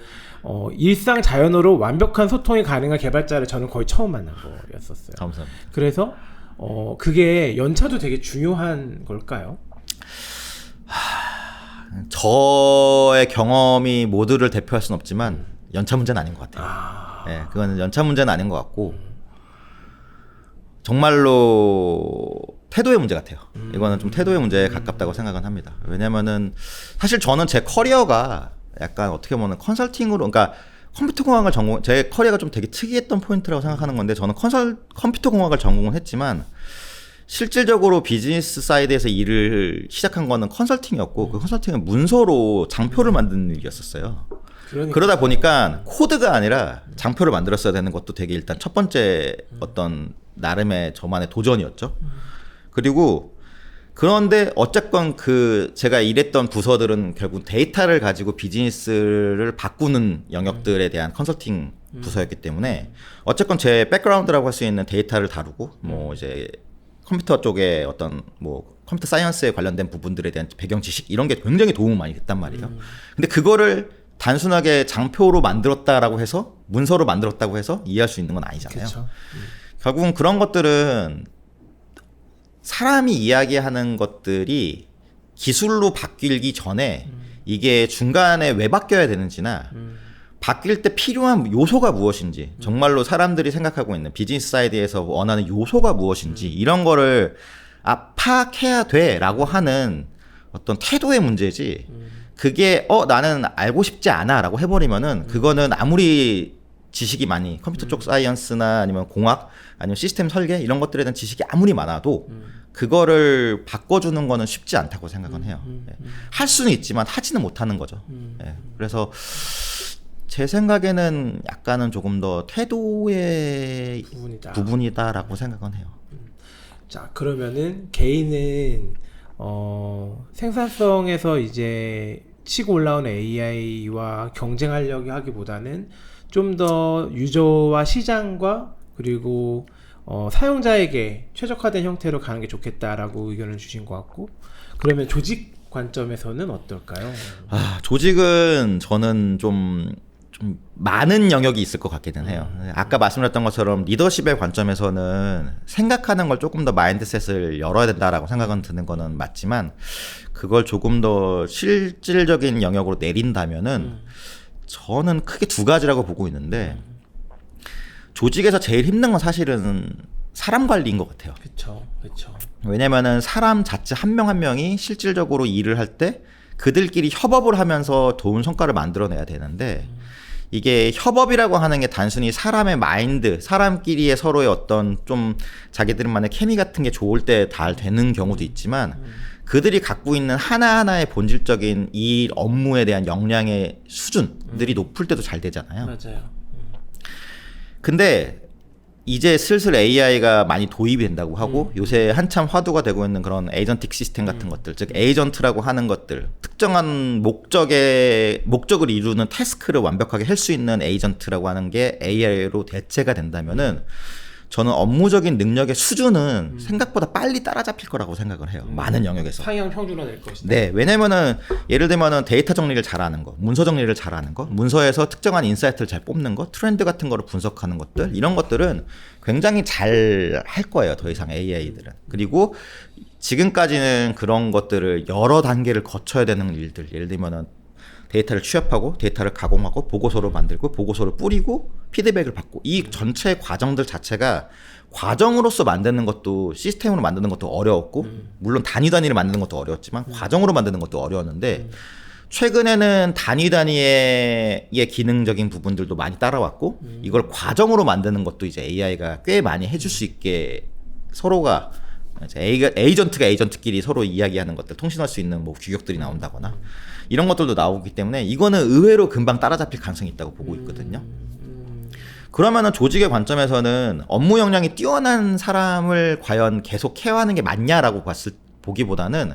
일상 자연어로 완벽한 소통이 가능한 개발자를 저는 거의 처음 만난 거였었어요. 감사합니다. 그래서 그게 연차도 되게 중요한 걸까요? 저의 경험이 모두를 대표할 수는 없지만 연차 문제는 아닌 것 같아요. 네, 그거는 연차 문제는 아닌 것 같고 정말로 태도의 문제 같아요. 이거는 좀 태도의 문제에 가깝다고 생각은 합니다. 왜냐면은 사실 저는 제 커리어가 약간 어떻게 보면 컨설팅으로 그러니까 컴퓨터공학을 제 커리어가 좀 되게 특이했던 포인트라고 생각하는 건데 저는 컴퓨터공학을 전공을 했지만 실질적으로 비즈니스 사이드에서 일을 시작한 거는 컨설팅이었고 그 컨설팅은 문서로 장표를 만드는 일이었었어요. 그러다 보니까 코드가 아니라 장표를 만들었어야 되는 것도 되게 일단 첫 번째 어떤 나름의 저만의 도전이었죠. 그리고 그런데 어쨌건 제가 일했던 부서들은 결국 데이터를 가지고 비즈니스를 바꾸는 영역들에 대한 컨설팅 부서였기 때문에 어쨌건 제 백그라운드라고 할 수 있는 데이터를 다루고 뭐 이제 컴퓨터 쪽에 어떤 뭐 컴퓨터 사이언스에 관련된 부분들에 대한 배경 지식 이런 게 굉장히 도움이 많이 됐단 말이에요. 근데 그거를 단순하게 장표로 만들었다라고 해서 문서로 만들었다고 해서 이해할 수 있는 건 아니잖아요. 결국은 그런 것들은 사람이 이야기하는 것들이 기술로 바뀌기 전에 이게 중간에 왜 바뀌어야 되는지나 바뀔 때 필요한 요소가 무엇인지 정말로 사람들이 생각하고 있는 비즈니스 사이드에서 원하는 요소가 무엇인지 이런 거를 파악해야 돼 라고 하는 어떤 태도의 문제지 그게 나는 알고 싶지 않아 라고 해버리면은 그거는 아무리 지식이 많이 컴퓨터 쪽 사이언스나 아니면 공학 아니면 시스템 설계 이런 것들에 대한 지식이 아무리 많아도 그거를 바꿔주는 거는 쉽지 않다고 생각은 해요. 할 수는 있지만 하지는 못하는 거죠. 그래서 제 생각에는 약간은 조금 더 태도의 부분이다라고 생각은 해요. 자, 그러면은 개인은 생산성에서 이제 치고 올라오는 AI와 경쟁하려고 하기보다는 좀 더 유저와 시장과 그리고 사용자에게 최적화된 형태로 가는 게 좋겠다라고 의견을 주신 것 같고 그러면 조직 관점에서는 어떨까요? 조직은 저는 좀 많은 영역이 있을 것 같기는 해요. 아까 말씀드렸던 것처럼 리더십의 관점에서는 생각하는 걸 조금 더 마인드셋을 열어야 된다라고 생각은 드는 거는 맞지만 그걸 조금 더 실질적인 영역으로 내린다면은 저는 크게 두 가지라고 보고 있는데 조직에서 제일 힘든 건 사실은 사람 관리인 것 같아요. 그렇죠. 왜냐면은 사람 자체 한 명 한 명이 실질적으로 일을 할 때 그들끼리 협업을 하면서 좋은 성과를 만들어내야 되는데 이게 협업이라고 하는 게 단순히 사람의 마인드, 사람끼리의 서로의 어떤 좀 자기들만의 케미 같은 게 좋을 때 다 되는 경우도 있지만 그들이 갖고 있는 하나하나의 본질적인 이 업무에 대한 역량의 수준들이 높을 때도 잘 되잖아요. 맞아요. 근데 이제 슬슬 AI가 많이 도입이 된다고 하고 요새 한참 화두가 되고 있는 그런 에이전틱 시스템 같은 것들, 즉 에이전트라고 하는 것들, 특정한 목적을 이루는 태스크를 완벽하게 할 수 있는 에이전트라고 하는 게 AI로 대체가 된다면은 저는 업무적인 능력의 수준은 생각보다 빨리 따라잡힐 거라고 생각을 해요. 많은 영역에서. 상향 평준화될 것이다. 네, 왜냐면은 예를 들면은 데이터 정리를 잘하는 거, 문서 정리를 잘하는 거, 문서에서 특정한 인사이트를 잘 뽑는 거, 트렌드 같은 거를 분석하는 것들, 이런 것들은 굉장히 잘 할 거예요. 더 이상 AI들은. 그리고 지금까지는 그런 것들을 여러 단계를 거쳐야 되는 일들, 예를 들면은 데이터를 취합하고 데이터를 가공하고 보고서를 만들고 보고서를 뿌리고 피드백을 받고 이 전체 과정들 자체가 과정으로서 만드는 것도 시스템으로 만드는 것도 어려웠고 물론 단위를 만드는 것도 어려웠지만 과정으로 만드는 것도 어려웠는데 최근에는 단위의 기능적인 부분들도 많이 따라왔고 이걸 과정으로 만드는 것도 이제 AI가 꽤 많이 해줄 수 있게 서로가 에이전트가 에이전트끼리 서로 이야기하는 것들 통신할 수 있는 뭐 규격들이 나온다거나 이런 것들도 나오기 때문에 이거는 의외로 금방 따라잡힐 가능성이 있다고 보고 있거든요. 그러면은 조직의 관점에서는 업무 역량이 뛰어난 사람을 과연 계속 케어하는 게 맞냐라고 보기보다는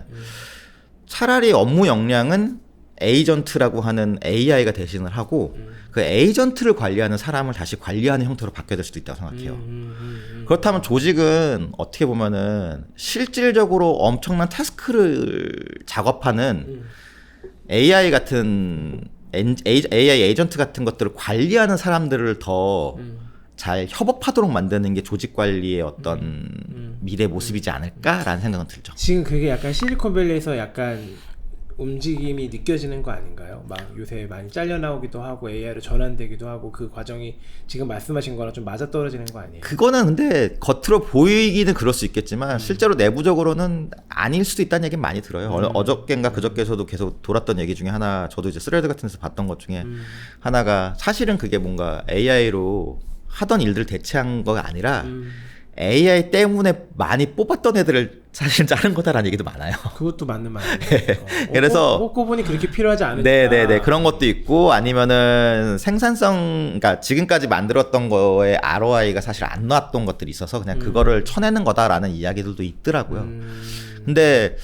차라리 업무 역량은 에이전트라고 하는 AI가 대신을 하고 그 에이전트를 관리하는 사람을 다시 관리하는 형태로 바뀌어야 될 수도 있다고 생각해요. 그렇다면 조직은 어떻게 보면은 실질적으로 엄청난 태스크를 작업하는 AI 같은 AI 에이전트 같은 것들을 관리하는 사람들을 더 잘 협업하도록 만드는 게 조직 관리의 어떤 미래 모습이지 않을까라는 생각은 들죠. 지금 그게 약간 실리콘밸리에서 약간 움직임이 느껴지는 거 아닌가요? 막 요새 많이 잘려나오기도 하고 AI로 전환되기도 하고 그 과정이 지금 말씀하신 거랑 좀 맞아떨어지는 거 아니에요? 그거는 근데 겉으로 보이기는 그럴 수 있겠지만 실제로 내부적으로는 아닐 수도 있다는 얘기는 많이 들어요. 어저께인가 그저께서도 계속 돌았던 얘기 중에 하나, 저도 이제 스레드 같은 데서 봤던 것 중에 하나가 사실은 그게 뭔가 AI로 하던 일들을 대체한 거가 아니라 AI 때문에 많이 뽑았던 애들을 사실 자른 거다라는 얘기도 많아요. 그것도 맞는 말이에요. 그래서 뽑고보니 그렇게 필요하지 않으니까. 네네네, 그런 것도 있고 아니면은 생산성, 그러니까 지금까지 만들었던 거에 ROI가 사실 안 나왔던 것들이 있어서 그냥 그거를 쳐내는 거다라는 이야기들도 있더라고요. 근데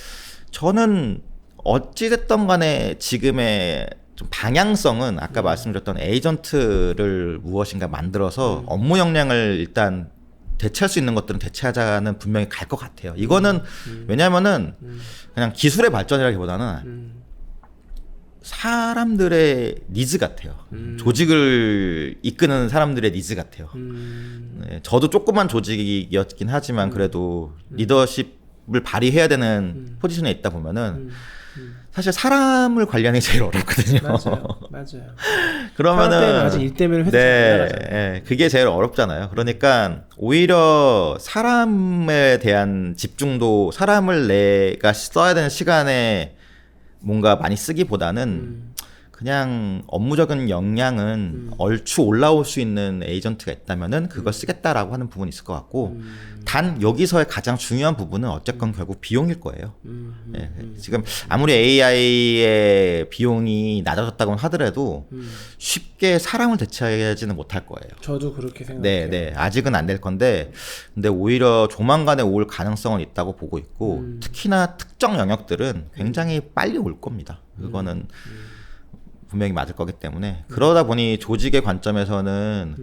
저는 어찌됐든 간에 지금의 좀 방향성은 아까 말씀드렸던 에이전트를 무엇인가 만들어서 업무 역량을 일단 대체할 수 있는 것들은 대체하자는 분명히 갈 것 같아요. 이거는 왜냐면은 그냥 기술의 발전이라기보다는 사람들의 니즈 같아요. 조직을 이끄는 사람들의 니즈 같아요. 네, 저도 조그만 조직이었긴 하지만 그래도 리더십을 발휘해야 되는 포지션에 있다 보면은 사실 사람을 관리하는 게 제일 어렵거든요. 맞아요. 그러면은 아직 일 때문에 네, 그게 제일 어렵잖아요. 그러니까 오히려 사람에 대한 집중도, 사람을 내가 써야 되는 시간에 뭔가 많이 쓰기보다는 그냥 업무적인 역량은 얼추 올라올 수 있는 에이전트가 있다면은 그걸 쓰겠다라고 하는 부분이 있을 것 같고 단 여기서의 가장 중요한 부분은 어쨌건 결국 비용일 거예요. 예, 지금 아무리 AI의 비용이 낮아졌다고 하더라도 쉽게 사람을 대체하지는 못할 거예요. 저도 그렇게 생각해요. 네, 아직은 안 될 건데, 근데 오히려 조만간에 올 가능성은 있다고 보고 있고, 특히나 특정 영역들은 굉장히 빨리 올 겁니다. 그거는 분명히 맞을 거기 때문에 그러다 보니 조직의 관점에서는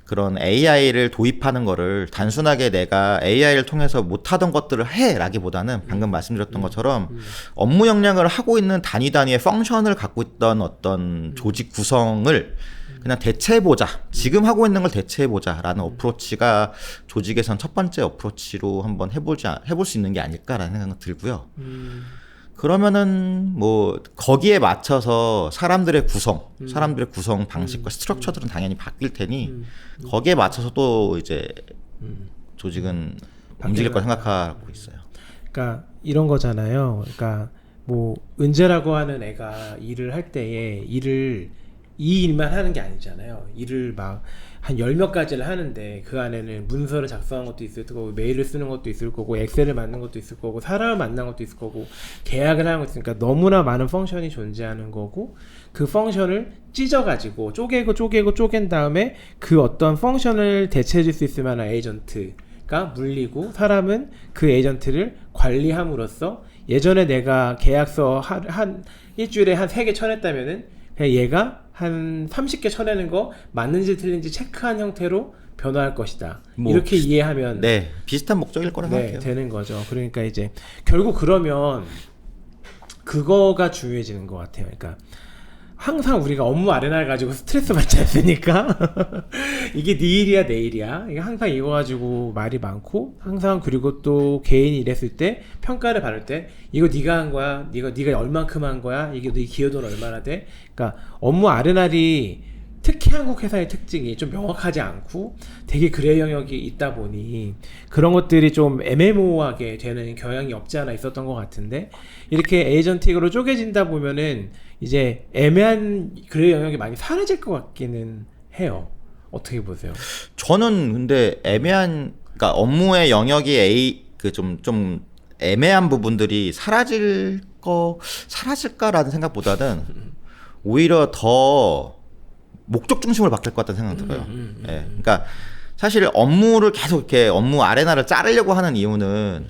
그런 AI를 도입하는 거를 단순하게 내가 AI를 통해서 못하던 것들을 해라기보다는 방금 말씀드렸던 것처럼 업무 역량을 하고 있는 단위의 펑션을 갖고 있던 어떤 조직 구성을 그냥 대체해보자. 지금 하고 있는 걸 대체해보자라는 어프로치가 조직에선 첫 번째 어프로치로 한번 해볼 수 있는 게 아닐까라는 생각은 들고요. 그러면은 뭐 거기에 맞춰서 사람들의 구성 방식과 스트럭처들은 당연히 바뀔 테니 거기에 맞춰서 또 이제 조직은 움직일 거 생각하고 있어요. 그러니까 이런 거잖아요. 그러니까 뭐 은재라고 하는 애가 일을 할 때에 이 일만 하는 게 아니잖아요. 일을 막 한 10몇 가지를 하는데 그 안에는 문서를 작성한 것도 있을 거고 메일을 쓰는 것도 있을 거고 엑셀을 만든 것도 있을 거고 사람을 만난 것도 있을 거고 계약을 하는 것도 있으니까 너무나 많은 펑션이 존재하는 거고 그 펑션을 찢어가지고 쪼갠 다음에 그 어떤 펑션을 대체해 줄 수 있을 만한 에이전트가 물리고 사람은 그 에이전트를 관리함으로써 예전에 내가 계약서 한 일주일에 한 3개 쳐냈다면은 그냥 얘가 한 30개 쳐내는 거 맞는지 틀린지 체크한 형태로 변화할 것이다. 뭐 이렇게 이해하면 네, 비슷한 목적일 거라 생각해요. 되는 거죠. 그러니까 이제 결국 그러면 그거가 중요해지는 것 같아요. 그러니까 항상 우리가 업무 아레나를 가지고 스트레스 받지 않습니까? 이게 네 일이야 내 일이야. 이게 항상 이거 가지고 말이 많고 항상 그리고 또 개인이 일했을 때 평가를 받을 때 이거 네가 한 거야. 네가 얼만큼 한 거야. 이게 네 기여도는 얼마나 돼? 그러니까 업무 아레나리 특히 한국 회사의 특징이 좀 명확하지 않고 되게 그레이 영역이 있다 보니 그런 것들이 좀 애매모호하게 되는 경향이 없지 않아 있었던 것 같은데 이렇게 에이전틱으로 쪼개진다 보면은 이제 애매한 그레이 영역이 많이 사라질 것 같기는 해요. 어떻게 보세요? 저는 근데 그러니까 업무의 영역이 좀 애매한 부분들이 사라질까라는 생각보다는 오히려 더 목적 중심으로 바뀔 것 같다는 생각이 들어요. 예. 그러니까 사실 업무를 계속 이렇게 업무 아레나를 자르려고 하는 이유는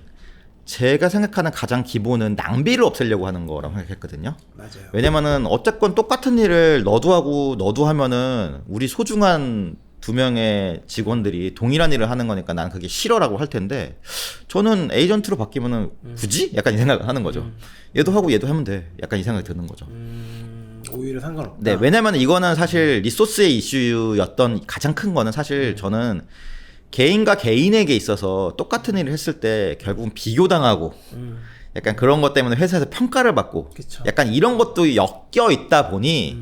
제가 생각하는 가장 기본은 낭비를 없애려고 하는 거라고 생각했거든요. 맞아요. 왜냐면은 어쨌건 똑같은 일을 너도 하고 너도 하면은 우리 소중한 2명의 직원들이 동일한 일을 하는 거니까 난 그게 싫어라고 할 텐데 저는 에이전트로 바뀌면은 굳이? 약간 이 생각을 하는 거죠. 얘도 하고 얘도 하면 돼. 약간 이 생각이 드는 거죠. 오히려 상관없다. 네, 왜냐면 이거는 사실 리소스의 이슈였던 가장 큰 거는 사실 저는 개인과 개인에게 있어서 똑같은 일을 했을 때 결국은 비교당하고 약간 그런 것 때문에 회사에서 평가를 받고 그쵸. 약간 이런 것도 엮여 있다 보니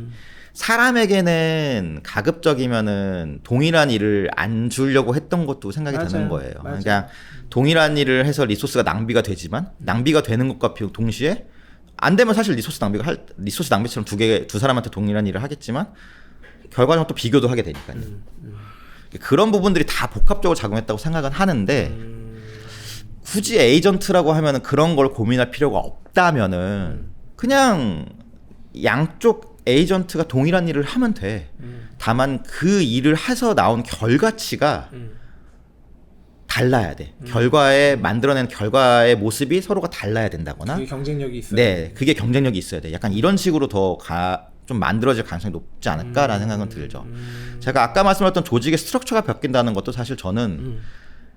사람에게는 가급적이면은 동일한 일을 안 주려고 했던 것도 생각이 드는 거예요. 맞아요. 그냥 동일한 일을 해서 리소스가 낭비가 되지만 낭비가 되는 것과 동시에 안 되면 사실 리소스 낭비처럼 두 사람한테 동일한 일을 하겠지만 결과적으로 또 비교도 하게 되니까요. 그런 부분들이 다 복합적으로 작용했다고 생각은 하는데 굳이 에이전트라고 하면은 그런 걸 고민할 필요가 없다면은 그냥 양쪽 에이전트가 동일한 일을 하면 돼. 다만 그 일을 해서 나온 결과치가 달라야 돼. 만들어낸 결과의 모습이 서로가 달라야 된다거나. 그게 경쟁력이 있어요. 네, 그게 경쟁력이 있어야 돼. 약간 이런 식으로 좀 만들어질 가능성이 높지 않을까라는 생각은 들죠. 제가 아까 말씀드렸던 조직의 스트럭처가 바뀐다는 것도 사실 저는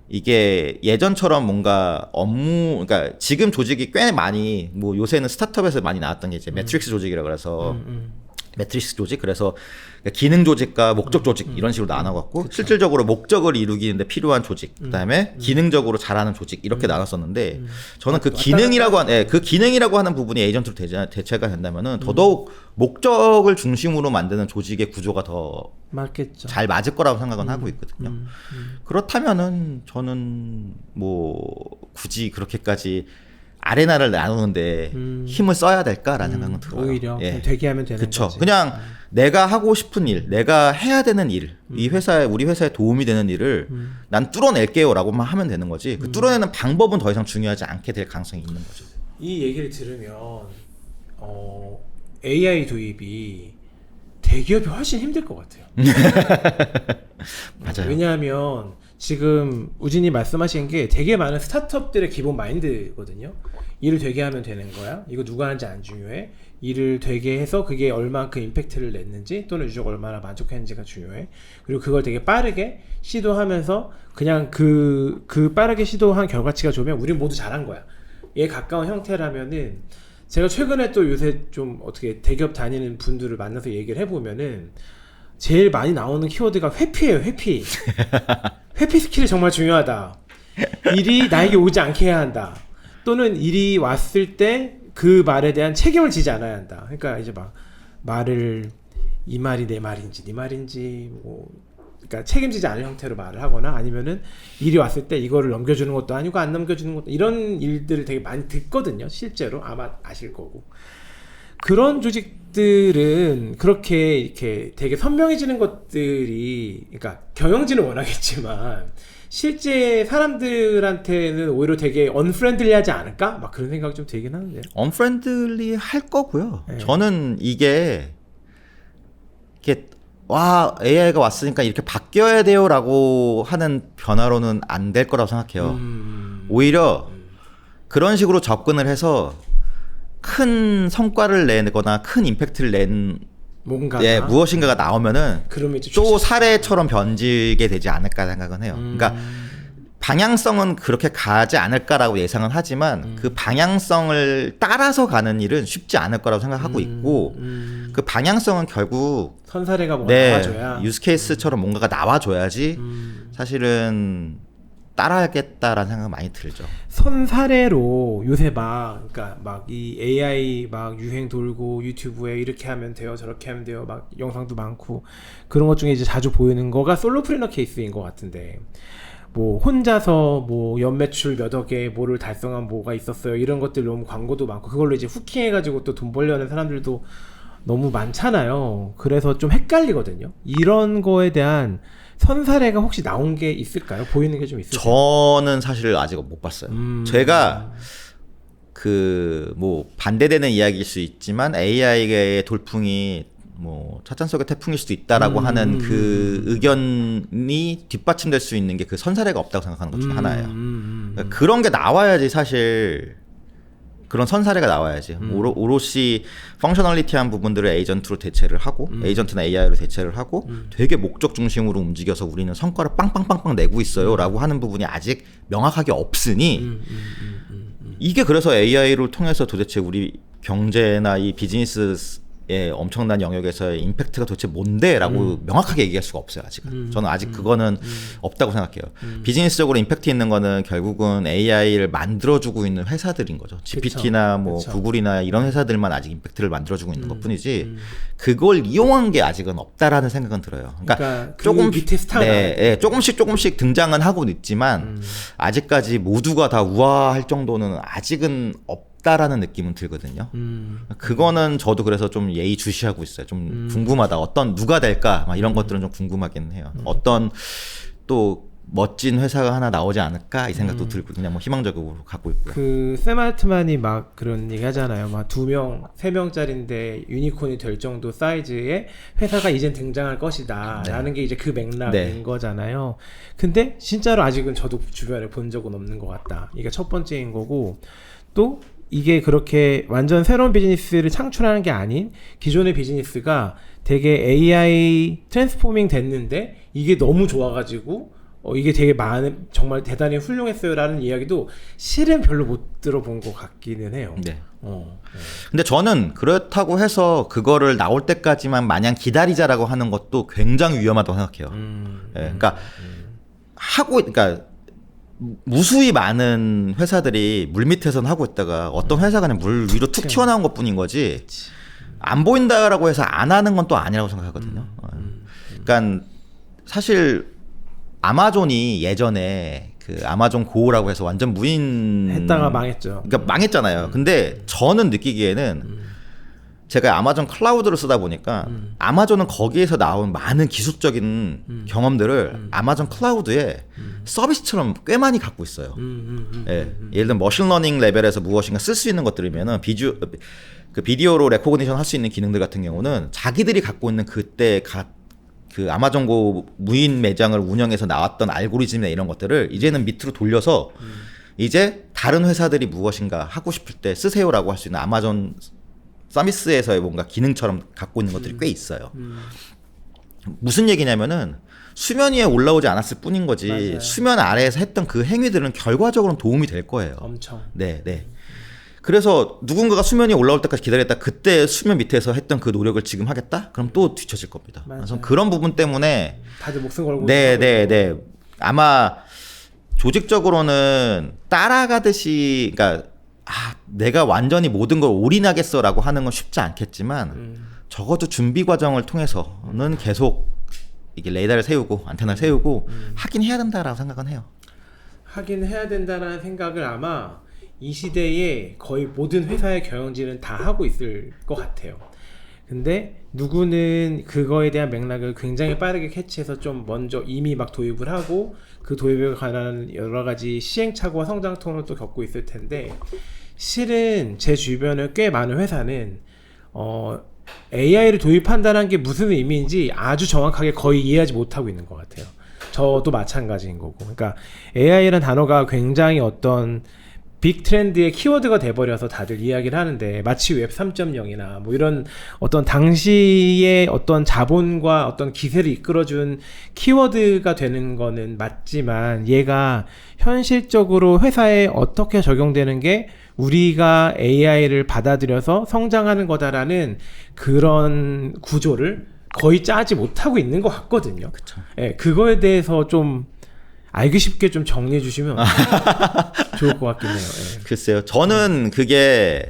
이게 예전처럼 뭔가 그러니까 지금 조직이 꽤 많이 뭐 요새는 스타트업에서 많이 나왔던 게 이제 매트릭스 조직이라 그래서 매트릭스 조직 그래서 기능 조직과 목적 조직 이런 식으로 나눠갖고 실질적으로 목적을 이루기는데 필요한 조직 그다음에 기능적으로 잘하는 조직 이렇게 나눴었는데 저는 그 기능이라고 하는 부분이 에이전트로 대체가 된다면은 더더욱 목적을 중심으로 만드는 조직의 구조가 더 맞겠죠. 잘 맞을 거라고 생각은 하고 있거든요. 그렇다면은 저는 뭐 굳이 그렇게까지 아레나를 나누는데 힘을 써야 될까라는 생각은 들어요. 오히려 예. 되게 하면 되는 그쵸. 거지. 그냥 내가 하고 싶은 일, 내가 해야 되는 일, 우리 회사에 도움이 되는 일을 난 뚫어낼게요라고만 하면 되는 거지. 그 뚫어내는 방법은 더 이상 중요하지 않게 될 가능성이 있는 거죠. 이 얘기를 들으면 AI 도입이 대기업이 훨씬 힘들 것 같아요. 맞아요. 왜냐하면 지금 우진이 말씀하신 게 되게 많은 스타트업들의 기본 마인드거든요. 일을 되게 하면 되는 거야. 이거 누가 하는지 안 중요해. 일을 되게 해서 그게 얼마큼 임팩트를 냈는지 또는 유저가 얼마나 만족했는지가 중요해. 그리고 그걸 되게 빠르게 시도하면서 그냥 그 빠르게 시도한 결과치가 좋으면 우린 모두 잘한 거야. 얘에 가까운 형태라면은 제가 최근에 또 요새 좀 어떻게 대기업 다니는 분들을 만나서 얘기를 해보면은 제일 많이 나오는 키워드가 회피예요. 회피. 회피 스킬이 정말 중요하다. 일이 나에게 오지 않게 해야 한다. 또는 일이 왔을 때 그 말에 대한 책임을 지지 않아야 한다. 그러니까 이제 막 말을 이 말이 내 말인지 네 말인지 뭐 그러니까 책임지지 않을 형태로 말을 하거나 아니면은 일이 왔을 때 이거를 넘겨주는 것도 아니고 안 넘겨주는 것도 이런 일들을 되게 많이 듣거든요. 실제로 아마 아실 거고. 그런 조직들은 그렇게 이렇게 되게 선명해지는 것들이 그러니까 경영진은 원하겠지만 실제 사람들한테는 오히려 되게 언프렌들리하지 않을까? 막 그런 생각이 좀 들긴 하는데요. 언프렌들리 할 거고요. 네. 저는 이게 와 AI가 왔으니까 이렇게 바뀌어야 돼요라고 하는 변화로는 안 될 거라고 생각해요. 오히려 그런 식으로 접근을 해서 큰 성과를 내거나 큰 임팩트를 낸 뭔가 무엇인가가 나오면은 그러면 이제 또 사례처럼 변지게 되지 않을까 생각은 해요. 그러니까 방향성은 그렇게 가지 않을까라고 예상은 하지만 그 방향성을 따라서 가는 일은 쉽지 않을 거라고 생각하고 있고 그 방향성은 결국 선사례가 뭔가 나와줘야 유스케이스처럼 뭔가가 나와줘야지 사실은 따라하겠다라는 생각이 많이 들죠. 선사례로 요새 그러니까 막 이 AI 막 유행 돌고 유튜브에 이렇게 하면 돼요, 저렇게 하면 돼요, 막 영상도 많고 그런 것 중에 이제 자주 보이는 거가 솔로프리너 케이스인 것 같은데 뭐 혼자서 뭐 연매출 몇 억에 뭐를 달성한 뭐가 있었어요 이런 것들 너무 광고도 많고 그걸로 이제 후킹해가지고 또 돈 벌려는 사람들도 너무 많잖아요. 그래서 좀 헷갈리거든요. 이런 거에 대한 선사례가 혹시 나온 게 있을까요? 보이는 게 좀 있을까요? 저는 사실 아직 못 봤어요. 제가 뭐 반대되는 이야기일 수 있지만 AI의 돌풍이 뭐 찻잔 속의 태풍일 수도 있다라고 하는 그 의견이 뒷받침될 수 있는 게 그 선사례가 없다고 생각하는 것 중에 하나예요. 그러니까 그런 게 나와야지 사실 그런 선사례가 나와야지. 오롯이 펑셔널리티한 부분들을 에이전트로 대체를 하고 에이전트나 AI로 대체를 하고 되게 목적 중심으로 움직여서 우리는 성과를 빵빵빵빵 내고 있어요 라고 하는 부분이 아직 명확하게 없으니 이게 그래서 AI를 통해서 도대체 우리 경제나 이 비즈니스의 엄청난 영역에서의 임팩트가 도대체 뭔데 라고 명확하게 얘기할 수가 없어요 아직은. 저는 아직 그거는 없다고 생각해요. 비즈니스적으로 임팩트 있는 거는 결국은 AI를 만들어주고 있는 회사들인 거죠. GPT나 뭐 그쵸. 구글이나 이런 회사들만 아직 임팩트를 만들어주고 있는 것 뿐이지 그걸 이용한 게 아직은 없다라는 생각은 들어요. 그러니까 조금 밑에 스타가 조금씩 등장은 하고 있지만 아직까지 모두가 다 우아할 정도는 아직은 없다라는 느낌은 들거든요. 그거는 저도 그래서 좀 예의주시하고 있어요. 좀 궁금하다. 누가 될까? 막 이런 것들은 좀 궁금하긴 해요. 어떤 또 멋진 회사가 하나 나오지 않을까 이 생각도 들고 그냥 뭐 희망적으로 갖고 있고요. 그 샘 알트만이 막 그런 얘기 하잖아요. 막 2명, 3명짜리인데 유니콘이 될 정도 사이즈의 회사가 이젠 등장할 것이다 라는 게 이제 그 맥락인 거잖아요. 근데 진짜로 아직은 저도 주변에 본 적은 없는 것 같다. 이게 첫 번째인 거고 또 이게 그렇게 완전 새로운 비즈니스를 창출하는 게 아닌 기존의 비즈니스가 되게 AI 트랜스포밍 됐는데 이게 너무 좋아가지고 이게 되게 정말 대단히 훌륭했어요 라는 이야기도 실은 별로 못 들어본 것 같기는 해요. 네. 근데 저는 그렇다고 해서 그거를 나올 때까지만 마냥 기다리자라고 하는 것도 굉장히 위험하다고 생각해요. 그러니까 그러니까 무수히 많은 회사들이 물밑에서는 하고 있다가 어떤 회사가 그냥 물 위로 툭 튀어나온 것 뿐인 거지 안 보인다라고 해서 안 하는 건 또 아니라고 생각하거든요. 그러니까 사실 아마존이 예전에 그 아마존 고라고 해서 완전 했다가 망했죠. 그러니까 망했잖아요. 근데 저는 느끼기에는 제가 아마존 클라우드를 쓰다 보니까 아마존은 거기에서 나온 많은 기술적인 경험들을 아마존 클라우드에 서비스처럼 꽤 많이 갖고 있어요. 예를 들면 머신러닝 레벨에서 무엇인가 쓸 수 있는 것들이면은 비디오로 레코그니션 할 수 있는 기능들 같은 경우는 자기들이 갖고 있는 그때 그 아마존고 무인 매장을 운영해서 나왔던 알고리즘이나 이런 것들을 이제는 밑으로 돌려서 이제 다른 회사들이 무엇인가 하고 싶을 때 쓰세요라고 할 수 있는 아마존 서비스에서의 뭔가 기능처럼 갖고 있는 것들이 꽤 있어요. 무슨 얘기냐면은 수면 위에 올라오지 않았을 뿐인 거지 맞아요. 수면 아래에서 했던 그 행위들은 결과적으로는 도움이 될 거예요. 엄청. 네. 그래서 누군가가 수면 위에 올라올 때까지 기다렸다 그때 수면 밑에서 했던 그 노력을 지금 하겠다? 그럼 또 뒤처질 겁니다. 맞아요. 그래서 그런 부분 때문에 다들 목숨 걸고 네. 아마 조직적으로는 따라가듯이 그러니까 내가 완전히 모든 걸 올인하겠어라고 하는 건 쉽지 않겠지만 적어도 준비 과정을 통해서는 계속 이게 레이더를 세우고 안테나를 세우고 하긴 해야 된다라고 생각은 해요. 하긴 해야 된다는 생각을 아마 이 시대에 거의 모든 회사의 경영진은 다 하고 있을 것 같아요. 근데 누구는 그거에 대한 맥락을 굉장히 빠르게 캐치해서 좀 먼저 이미 막 도입을 하고 그 도입에 관한 여러 가지 시행착오와 성장통을 또 겪고 있을 텐데 실은 제 주변에 꽤 많은 회사는 AI를 도입한다는 게 무슨 의미인지 아주 정확하게 거의 이해하지 못하고 있는 것 같아요. 저도 마찬가지인 거고. 그러니까 AI라는 단어가 굉장히 어떤 빅 트렌드의 키워드가 돼버려서 다들 이야기를 하는데 마치 웹 3.0이나 뭐 이런 어떤 당시의 어떤 자본과 어떤 기세를 이끌어준 키워드가 되는 거는 맞지만 얘가 현실적으로 회사에 어떻게 적용되는 게 우리가 AI를 받아들여서 성장하는 거다라는 그런 구조를 거의 짜지 못하고 있는 것 같거든요. 그쵸. 예, 그거에 대해서 좀 알기 쉽게 좀 정리해 주시면 좋을 것 같긴 해요. 예. 글쎄요. 저는 그게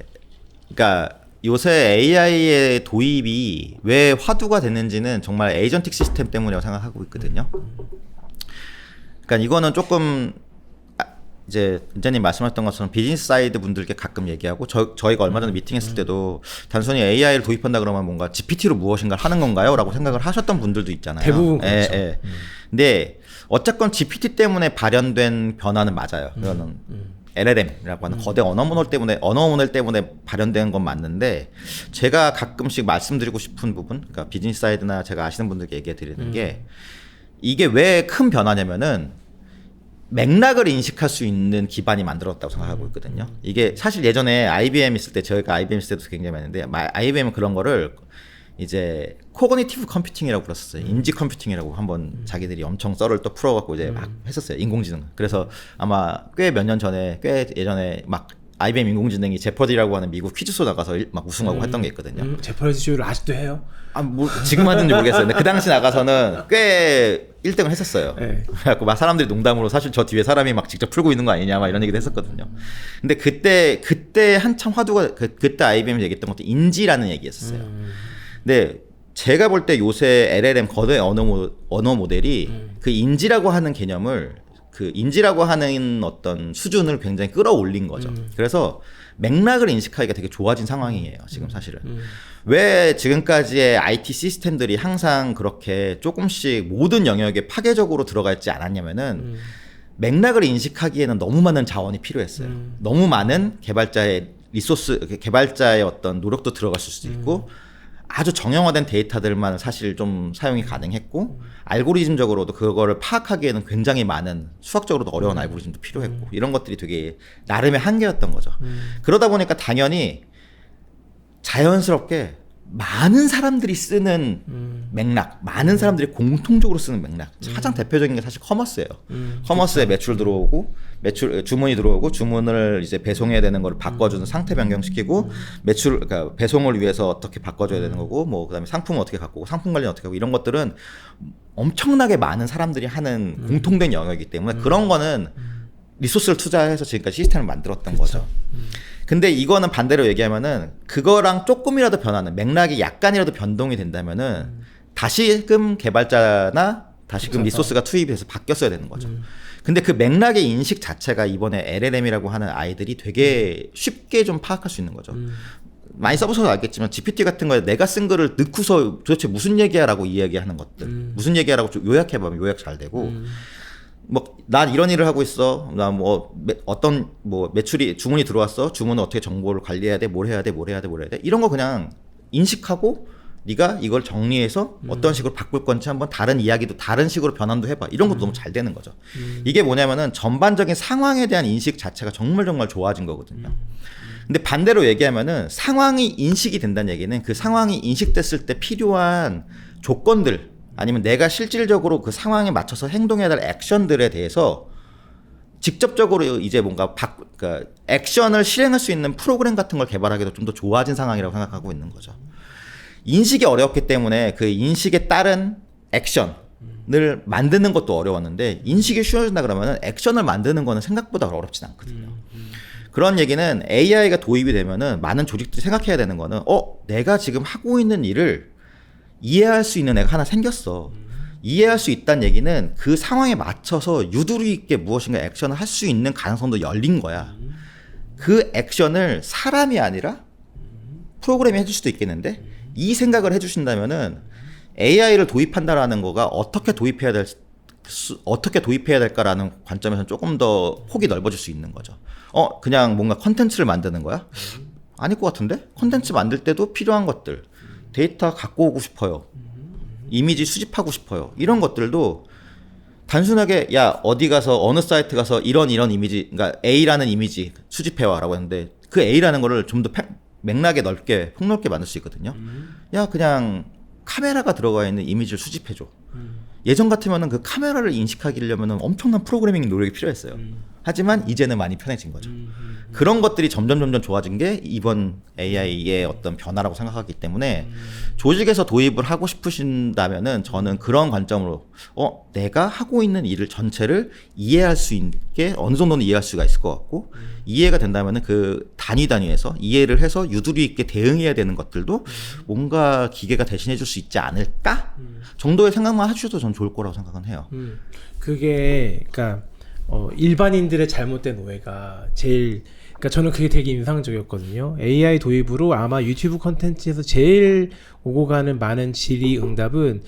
그러니까 요새 AI의 도입이 왜 화두가 됐는지는 정말 에이전틱 시스템 때문이라고 생각하고 있거든요. 그러니까 이거는 조금 이제 은재님 말씀하셨던 것처럼 비즈니스 사이드 분들께 가끔 얘기하고 저희가 얼마 전에 미팅했을 때도 단순히 AI를 도입한다 그러면 뭔가 GPT로 무엇인가를 하는 건가요? 라고 생각을 하셨던 분들도 있잖아요. 대부분 그렇죠. 근데 어쨌건 GPT 때문에 발현된 변화는 맞아요. 그거는 LLM이라고 하는 거대 언어 모델 때문에 발현된 건 맞는데 제가 가끔씩 말씀드리고 싶은 부분, 그러니까 비즈니스 사이드나 제가 아시는 분들께 얘기해 드리는 게 이게 왜 큰 변화냐면은 맥락을 인식할 수 있는 기반이 만들어졌다고 생각하고 있거든요. 이게 사실 예전에 IBM 있을 때 저희가 IBM 있을 때도 굉장히 많은데 IBM은 그런 거를 이제 코그니티브 컴퓨팅이라고 불렀었어요. 인지 컴퓨팅이라고 한번 자기들이 엄청 썰을 또 풀어갖고 이제 막 했었어요. 인공지능. 그래서 아마 꽤 몇 년 전에 꽤 예전에 막 IBM 인공지능이 제퍼디라고 하는 미국 퀴즈쇼 나가서 막 우승하고 했던 게 있거든요. 제퍼디 쇼를 아직도 해요? 뭐 지금 하는지 모르겠어요. 근데 그 당시 나가서는 꽤 1등을 했었어요. 네. 그래갖고 막 사람들이 농담으로 사실 저 뒤에 사람이 막 직접 풀고 있는 거 아니냐 막 이런 얘기도 했었거든요. 근데 그때 한참 화두가 그때 IBM이 얘기했던 것도 인지라는 얘기였었어요. 근데 제가 볼 때 요새 LLM 거대 언어 모델이 그 인지라고 하는 개념을 그 인지라고 하는 어떤 수준을 굉장히 끌어올린 거죠. 그래서 맥락을 인식하기가 되게 좋아진 상황이에요. 지금 사실은. 왜 지금까지의 IT 시스템들이 항상 그렇게 조금씩 모든 영역에 파괴적으로 들어가 있지 않았냐면은 맥락을 인식하기에는 너무 많은 자원이 필요했어요. 너무 많은 개발자의 개발자의 어떤 노력도 들어갔을 수도 있고 아주 정형화된 데이터들만 사실 좀 사용이 가능했고 알고리즘적으로도 그거를 파악하기에는 굉장히 많은 수학적으로도 어려운 알고리즘도 필요했고 이런 것들이 되게 나름의 한계였던 거죠. 그러다 보니까 당연히 자연스럽게 많은 사람들이 쓰는 맥락, 많은 사람들이 공통적으로 쓰는 맥락. 가장 대표적인 게 사실 커머스예요. 커머스에 매출 들어오고, 주문이 들어오고, 주문을 이제 배송해야 되는 걸 바꿔주는 상태 변경시키고, 그러니까 배송을 위해서 어떻게 바꿔줘야 되는 거고, 뭐 그다음에 상품을 어떻게 갖고 오고, 상품 관리는 어떻게 하고 이런 것들은 엄청나게 많은 사람들이 하는 공통된 영역이기 때문에 그런 거는 리소스를 투자해서 지금까지 시스템을 만들었던 거죠. 근데 이거는 반대로 얘기하면은 그거랑 조금이라도 변하는 맥락이 약간이라도 변동이 된다면은 다시금 개발자나 다시금 리소스가 투입해서 바뀌었어야 되는 거죠. 근데 그 맥락의 인식 자체가 이번에 LLM이라고 하는 아이들이 되게 쉽게 좀 파악할 수 있는 거죠. 많이 써보셔서 알겠지만 GPT 같은 거에 내가 쓴 거를 넣고서 도대체 무슨 얘기야라고 이야기하는 것들, 무슨 얘기야라고 좀 요약해보면 요약 잘 되고. 뭐 난 이런 일을 하고 있어. 나 뭐 어떤 뭐 매출이 주문이 들어왔어. 주문은 어떻게 정보를 관리해야 돼? 뭘 해야 돼? 뭘 해야 돼? 뭘 해야 돼? 이런 거 그냥 인식하고 네가 이걸 정리해서 어떤 식으로 바꿀 건지 한번 다른 이야기도 다른 식으로 변환도 해봐. 이런 것도 너무 잘 되는 거죠. 이게 뭐냐면은 전반적인 상황에 대한 인식 자체가 정말 좋아진 거거든요. 근데 반대로 얘기하면은 상황이 인식이 된다는 얘기는 그 상황이 인식됐을 때 필요한 조건들 아니면 내가 실질적으로 그 상황에 맞춰서 행동해야 될 액션들에 대해서 직접적으로 이제 뭔가 그러니까 액션을 실행할 수 있는 프로그램 같은 걸 개발하기도 좀 더 좋아진 상황이라고 생각하고 있는 거죠. 인식이 어렵기 때문에 그 인식에 따른 액션을 만드는 것도 어려웠는데 인식이 쉬워진다 그러면 액션을 만드는 거는 생각보다 어렵진 않거든요. 그런 얘기는 AI가 도입이 되면은 많은 조직들이 생각해야 되는 거는 내가 지금 하고 있는 일을 이해할 수 있는 애가 하나 생겼어. 이해할 수 있다는 얘기는 그 상황에 맞춰서 유두리 있게 무엇인가 액션을 할 수 있는 가능성도 열린 거야. 그 액션을 사람이 아니라 프로그램이 해줄 수도 있겠는데 이 생각을 해주신다면은 AI를 도입한다라는 거가 어떻게 도입해야 될까라는 관점에서는 조금 더 폭이 넓어질 수 있는 거죠. 그냥 뭔가 컨텐츠를 만드는 거야? 아닐 것 같은데? 컨텐츠 만들 때도 필요한 것들, 데이터 갖고 오고 싶어요. 이미지 수집하고 싶어요. 이런 것들도 단순하게 야 어디 가서 어느 사이트 가서 이런 이미지, 그러니까 A라는 이미지 수집해와라고 했는데 그 A라는 거를 좀 더 맥락에 넓게 폭넓게 만들 수 있거든요. 야 그냥 카메라가 들어가 있는 이미지를 수집해줘. 예전 같으면은 그 카메라를 인식하려면은 엄청난 프로그래밍 노력이 필요했어요. 하지만 이제는 많이 편해진 거죠. 그런 것들이 점점 좋아진 게 이번 AI의 어떤 변화라고 생각하기 때문에 조직에서 도입을 하고 싶으신다면은 저는 그런 관점으로 내가 하고 있는 일을 전체를 이해할 수 있게 어느 정도는 이해할 수가 있을 것 같고 이해가 된다면은 그 단위에서 이해를 해서 유두리 있게 대응해야 되는 것들도 뭔가 기계가 대신해 줄 수 있지 않을까 정도의 생각만 해주셔도 전 좋을 거라고 생각은 해요. 그게 그러니까 일반인들의 잘못된 오해가 그러니까 저는 그게 되게 인상적이었거든요. AI 도입으로 아마 유튜브 컨텐츠에서 제일 오고 가는 많은 질의 응답은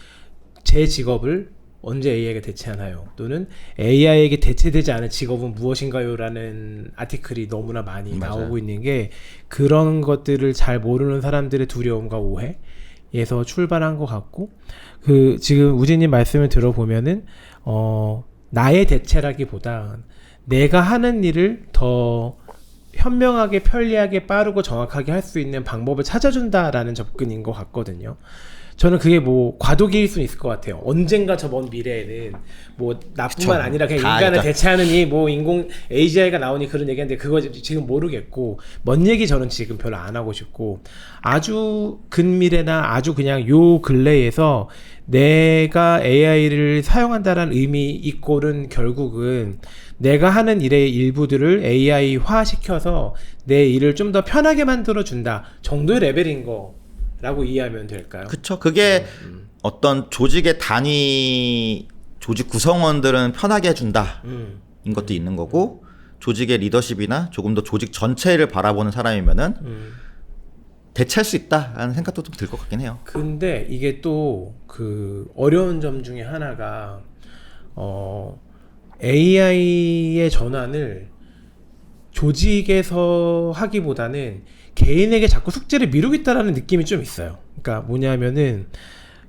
제 직업을 언제 AI가 대체하나요? 또는 AI에게 대체되지 않을 직업은 무엇인가요? 라는 아티클이 너무나 많이 맞아요. 나오고 있는 게 그런 것들을 잘 모르는 사람들의 두려움과 오해에서 출발한 것 같고 지금 우진님 말씀을 들어보면은 나의 대체라기보다 내가 하는 일을 더 현명하게 편리하게 빠르고 정확하게 할 수 있는 방법을 찾아준다라는 접근인 것 같거든요. 저는 그게 뭐 과도기일 수는 있을 것 같아요. 언젠가 저 먼 미래에는 뭐 나뿐만 그쵸. 아니라 그냥 다 인간을 알죠. 대체하는 뭐 인공 AGI가 나오니 그런 얘기하는데 그거 지금 모르겠고 먼 얘기 저는 지금 별로 안 하고 싶고 아주 근미래나 아주 그냥 요 근래에서 내가 AI를 사용한다는 의미 이꼴은 결국은 내가 하는 일의 일부들을 AI화 시켜서 내 일을 좀 더 편하게 만들어 준다 정도의 레벨인 거라고 이해하면 될까요? 그쵸. 그게 어떤 조직의 단위 조직 구성원들은 편하게 해준다 인 것도 있는 거고 조직의 리더십이나 조금 더 조직 전체를 바라보는 사람이면은 대체할 수 있다라는 생각도 좀 들 것 같긴 해요. 근데 이게 또 그 어려운 점 중에 하나가 AI의 전환을 조직에서 하기보다는 개인에게 자꾸 숙제를 미루고 있다라는 느낌이 좀 있어요. 그러니까 뭐냐면은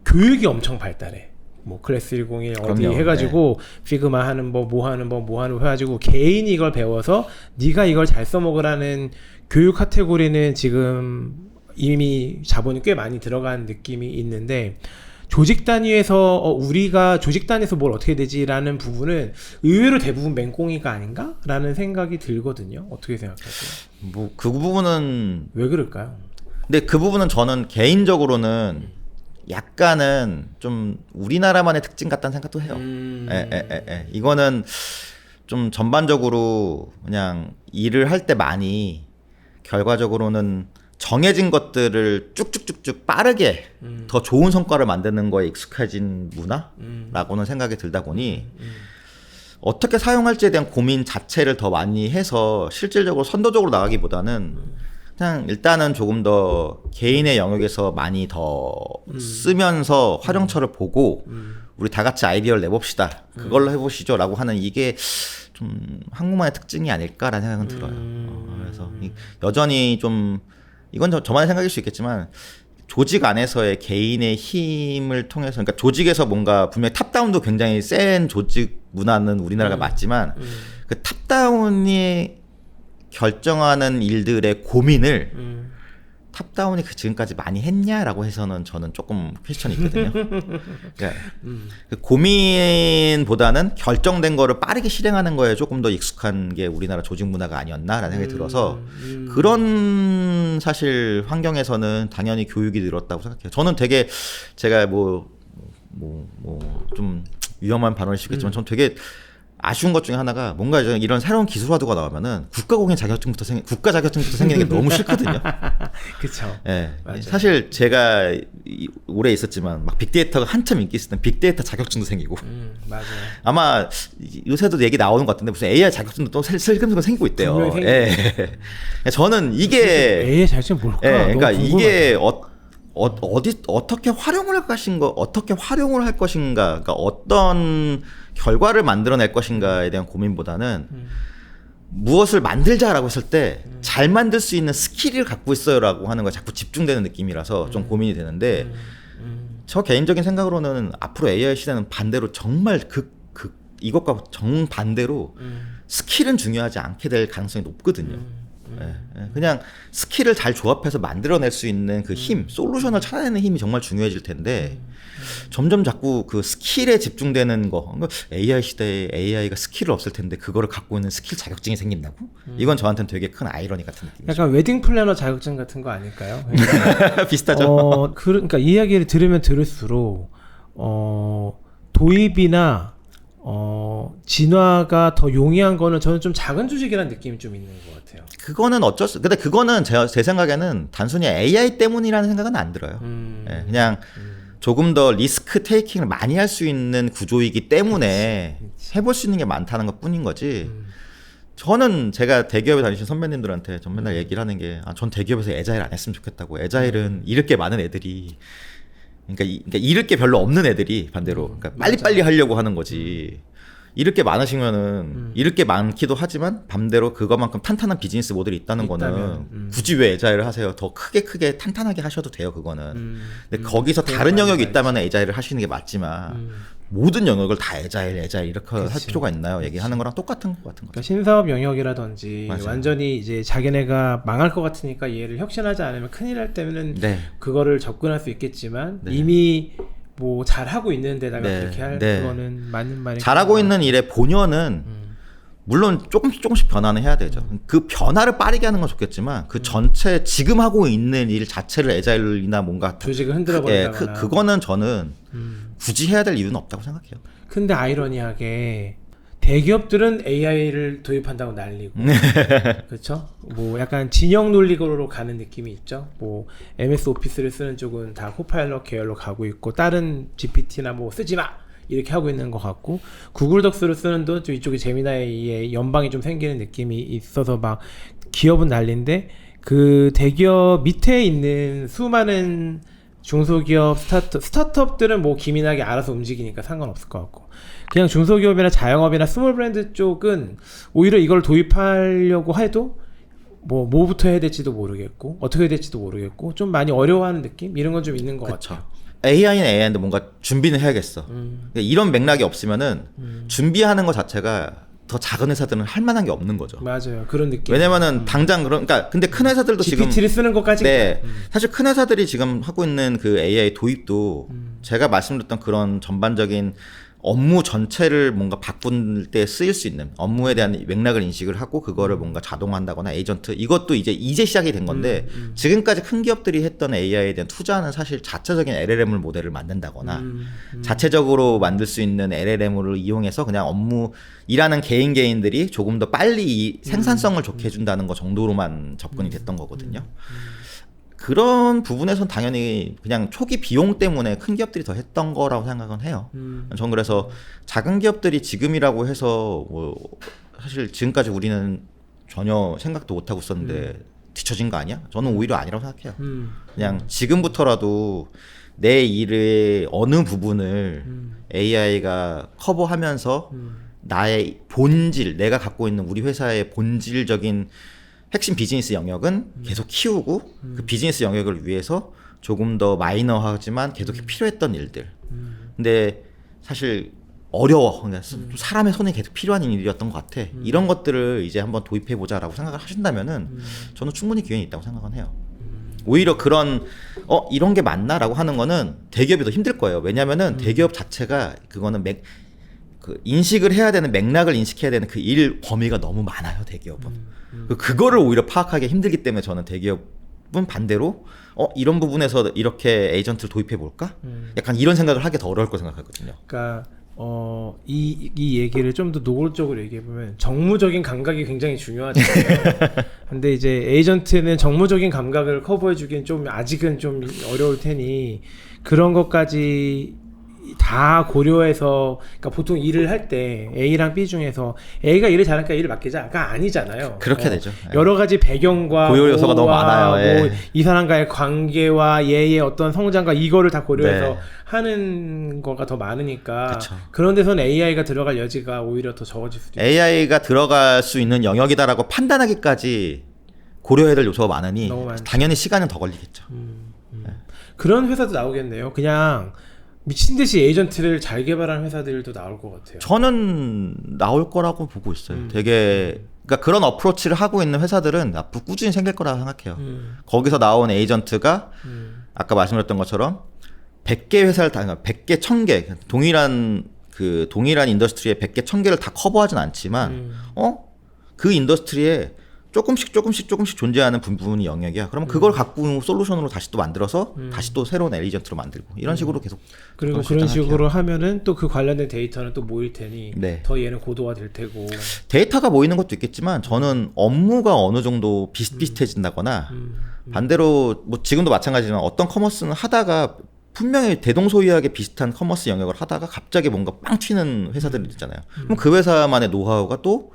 교육이 엄청 발달해. 뭐 클래스 101 어디 그럼요. 해가지고 피그마 하는 법, 뭐 하는 법 해가지고 개인이 이걸 배워서 네가 이걸 잘 써먹으라는 교육 카테고리는 지금 이미 자본이 꽤 많이 들어간 느낌이 있는데 조직 단위에서 우리가 조직 단위에서 뭘 어떻게 되지라는 부분은 의외로 대부분 맹꽁이가 아닌가라는 생각이 들거든요. 어떻게 생각하세요? 뭐 그 부분은 왜 그럴까요? 근데 그 부분은 저는 개인적으로는 약간은 좀 우리나라만의 특징 같다는 생각도 해요. 이거는 좀 전반적으로 그냥 일을 할 때 많이 결과적으로는 정해진 것들을 쭉쭉쭉쭉 빠르게 더 좋은 성과를 만드는 거에 익숙해진 문화라고는 생각이 들다 보니 어떻게 사용할지에 대한 고민 자체를 더 많이 해서 실질적으로 선도적으로 나가기보다는 그냥 일단은 조금 더 개인의 영역에서 많이 더 쓰면서 활용처를 보고 우리 다 같이 아이디어를 내봅시다. 그걸로 해보시죠 라고 하는 이게 좀 한국만의 특징이 아닐까라는 생각은 들어요. 그래서 여전히 좀 이건 저만의 생각일 수 있겠지만 조직 안에서의 개인의 힘을 통해서 그러니까 조직에서 뭔가 분명히 탑다운도 굉장히 센 조직 문화는 우리나라가 맞지만 그 탑다운이 결정하는 일들의 고민을 탑다운이 그 지금까지 많이 했냐라고 해서는 저는 조금 퀘스천이 있거든요. 그러니까 그 고민보다는 결정된 거를 빠르게 실행하는 거에 조금 더 익숙한 게 우리나라 조직 문화가 아니었나라는 생각이 들어서 그런 사실 환경에서는 당연히 교육이 늘었다고 생각해요. 저는 되게 제가 좀 위험한 발언일 수 있겠지만 저는 되게 아쉬운 것 중에 하나가 뭔가 이런 새로운 기술화도가 나오면은 국가 자격증부터 생기는 게 너무 싫거든요. 그렇죠. 예. 사실 제가 오래 있었지만 막 빅데이터가 한참 인기 있을 땐 빅데이터 자격증도 생기고 맞아요. 아마 요새도 얘기 나오는 것 같은데 무슨 AI 자격증도 또 슬금슬금 생기고 있대요. 분명히 예. 저는 이게 AI 자격증 뭘까? 예, 그러니까 너무 이게 어떻게 활용을 할 것인가, 그러니까 어떤 결과를 만들어낼 것인가에 대한 고민보다는 무엇을 만들자라고 했을 때 잘 만들 수 있는 스킬을 갖고 있어요라고 하는 거에 자꾸 집중되는 느낌이라서 좀 고민이 되는데 저 개인적인 생각으로는 앞으로 AI 시대는 반대로 정말 이것과 정반대로 스킬은 중요하지 않게 될 가능성이 높거든요. 그냥 스킬을 잘 조합해서 만들어낼 수 있는 그 힘, 솔루션을 찾아내는 힘이 정말 중요해질 텐데 점점 자꾸 그 스킬에 집중되는 거. AI 시대에 AI가 스킬을 없을 텐데 그거를 갖고 있는 스킬 자격증이 생긴다고? 이건 저한테는 되게 큰 아이러니 같은 느낌이죠. 약간 웨딩 플래너 자격증 같은 거 아닐까요? 비슷하죠. 그러니까 이 이야기를 들으면 들을수록 도입이나 진화가 더 용이한 거는 저는 좀 작은 조직이라는 느낌이 좀 있는 것 같아요. 그거는 근데 그거는 제 생각에는 단순히 AI 때문이라는 생각은 안 들어요. 예, 그냥 조금 더 리스크 테이킹을 많이 할 수 있는 구조이기 때문에 해볼 수 있는 게 많다는 것 뿐인 거지. 저는 제가 대기업에 다니신 선배님들한테 전 맨날 얘기를 하는 게, 전 대기업에서 애자일 안 했으면 좋겠다고. 애자일은 잃을 게 많은 애들이, 그러니까 잃을 게 별로 없는 애들이 반대로, 그러니까 빨리빨리 하려고 하는 거지. 잃을 게 많으시면은 잃을 게 많기도 하지만 반대로 그거만큼 탄탄한 비즈니스 모델이 있다는 거는 굳이 왜 애자일을 하세요? 더 크게 탄탄하게 하셔도 돼요, 그거는. 근데 거기서 다른 영역이 있다면 애자일을 하시는 게 맞지만 모든 영역을 다 애자일 이렇게 할 필요가 있나요? 얘기하는 거랑 똑같은 것 같은 거죠. 그러니까 신사업 영역이라든지 맞아요. 완전히 이제 자기네가 망할 것 같으니까 얘를 혁신하지 않으면 큰일 날 때면은 그거를 접근할 수 있겠지만 이미 뭐 잘하고 있는 데다가 그렇게 할 그거는 맞는 말이 잘하고 있는 일의 본연은 물론 조금씩 변화는 해야 되죠. 그 변화를 빠르게 하는 건 좋겠지만 그 전체 지금 하고 있는 일 자체를 애자일이나 뭔가 조직을 흔들어 버린다거나 그거는 저는 굳이 해야 될 이유는 없다고 생각해요. 근데 아이러니하게 대기업들은 AI를 도입한다고 난리고, 그렇죠? 뭐 약간 진영 논리로 가는 느낌이 있죠. 뭐 MS 오피스를 쓰는 쪽은 다 코파일럿 계열로 가고 있고, 다른 GPT나 뭐 쓰지 마 이렇게 하고 있는 것 같고, 구글 덕스를 쓰는 도 이쪽에 제미나이의 연방이 좀 생기는 느낌이 있어서 막 기업은 난리인데 그 대기업 밑에 있는 수많은 중소기업 스타트업들은 뭐 기민하게 알아서 움직이니까 상관없을 것 같고, 그냥 중소기업이나 자영업이나 스몰 브랜드 쪽은 오히려 이걸 도입하려고 해도 뭐부터 해야 될지도 모르겠고 어떻게 해야 될지도 모르겠고 좀 많이 어려워하는 느낌? 이런 건 좀 있는 것 같아요. AI는 AI인데 뭔가 준비는 해야겠어. 이런 맥락이 없으면은 준비하는 것 자체가 더 작은 회사들은 할 만한 게 없는 거죠. 맞아요. 그런 느낌. 왜냐면은 당장 그러니까 근데 큰 회사들도 GPT를 쓰는 것까지. 사실 큰 회사들이 지금 하고 있는 그 AI 도입도 제가 말씀드렸던 그런 전반적인 업무 전체를 뭔가 바꿀 때 쓰일 수 있는 업무에 대한 맥락을 인식을 하고 그거를 뭔가 자동화한다거나 에이전트, 이것도 이제 시작이 된 건데 지금까지 큰 기업들이 했던 AI에 대한 투자는 사실 자체적인 LLM 모델을 만든다거나 자체적으로 만들 수 있는 LLM을 이용해서 그냥 업무 일하는 개인들이 조금 더 빨리 생산성을 좋게 해준다는 거 정도로만 접근이 됐던 거거든요. 그런 부분에선 당연히 그냥 초기 비용 때문에 큰 기업들이 더 했던 거라고 생각은 해요. 전 그래서 작은 기업들이 지금이라고 해서 뭐 사실 지금까지 우리는 전혀 생각도 못하고 있었는데 뒤처진 거 아니야? 저는 오히려 아니라고 생각해요. 그냥 지금부터라도 내 일의 어느 부분을 AI가 커버하면서 나의 본질, 내가 갖고 있는 우리 회사의 본질적인 핵심 비즈니스 영역은 계속 키우고 그 비즈니스 영역을 위해서 조금 더 마이너하지만 계속 필요했던 일들. 근데 사실 어려워. 그러니까 사람의 손이 계속 필요한 일이었던 것 같아. 이런 것들을 이제 한번 도입해보자라고 생각을 하신다면은 저는 충분히 기회는 있다고 생각은 해요. 오히려 그런 이런 게 맞나라고 하는 거는 대기업이 더 힘들 거예요. 왜냐면은 대기업 자체가 그거는 그 인식을 해야 되는 맥락을 인식해야 되는 그 일 범위가 너무 많아요. 대기업은 그거를 오히려 파악하기 힘들기 때문에 저는 대기업은 반대로 이런 부분에서 이렇게 에이전트를 도입해 볼까? 약간 이런 생각을 하기 더 어려울 거 생각하거든요. 그러니까 이 얘기를 좀 더 노골적으로 얘기해 보면 정무적인 감각이 굉장히 중요하잖아요. 근데 이제 에이전트는 정무적인 감각을 커버해 주기엔 좀 아직은 좀 어려울 테니 그런 것까지 다 고려해서, 그러니까 보통 일을 할 때 A랑 B 중에서 A가 일을 잘하니까 일을 맡기자가 아니잖아요. 그렇게 되죠. 여러 가지 배경과 고려 요소가 너무 많아요. 이 사람과의 관계와 얘의 어떤 성장과 이거를 다 고려해서 네. 하는 거가 더 많으니까 그쵸. 그런 데서는 AI가 들어갈 여지가 오히려 더 적어질 수도 있어요. AI가 들어갈 수 있는 영역이다라고 판단하기까지 고려해야 될 요소가 많으니 너무 많죠. 당연히 시간은 더 걸리겠죠. 그런 회사도 나오겠네요. 그냥 미친 듯이 에이전트를 잘 개발하는 회사들도 나올 것 같아요. 저는 나올 거라고 보고 있어요. 되게 그러니까 그런 어프로치를 하고 있는 회사들은 앞으로 꾸준히 생길 거라고 생각해요. 거기서 나온 에이전트가 아까 말씀드렸던 것처럼 100개 회사를 다 100개, 1000개 동일한 인더스트리에 100개, 1000개를 다 커버하진 않지만 그 인더스트리에 조금씩 존재하는 부분이 영역이야. 그러면 그걸 갖고 솔루션으로 다시 또 만들어서 다시 또 새로운 에이전트로 만들고 이런 식으로 계속 그리고 그런 식으로 하면은 또 그 관련된 데이터는 또 모일 테니 네. 더 얘는 고도화 될 테고. 데이터가 모이는 것도 있겠지만 저는 업무가 어느 정도 비슷비슷해진다거나 반대로 뭐 지금도 마찬가지지만 어떤 커머스는 하다가 분명히 대동소이하게 비슷한 커머스 영역을 하다가 갑자기 뭔가 빵 튀는 회사들이 있잖아요. 그럼 그 회사만의 노하우가 또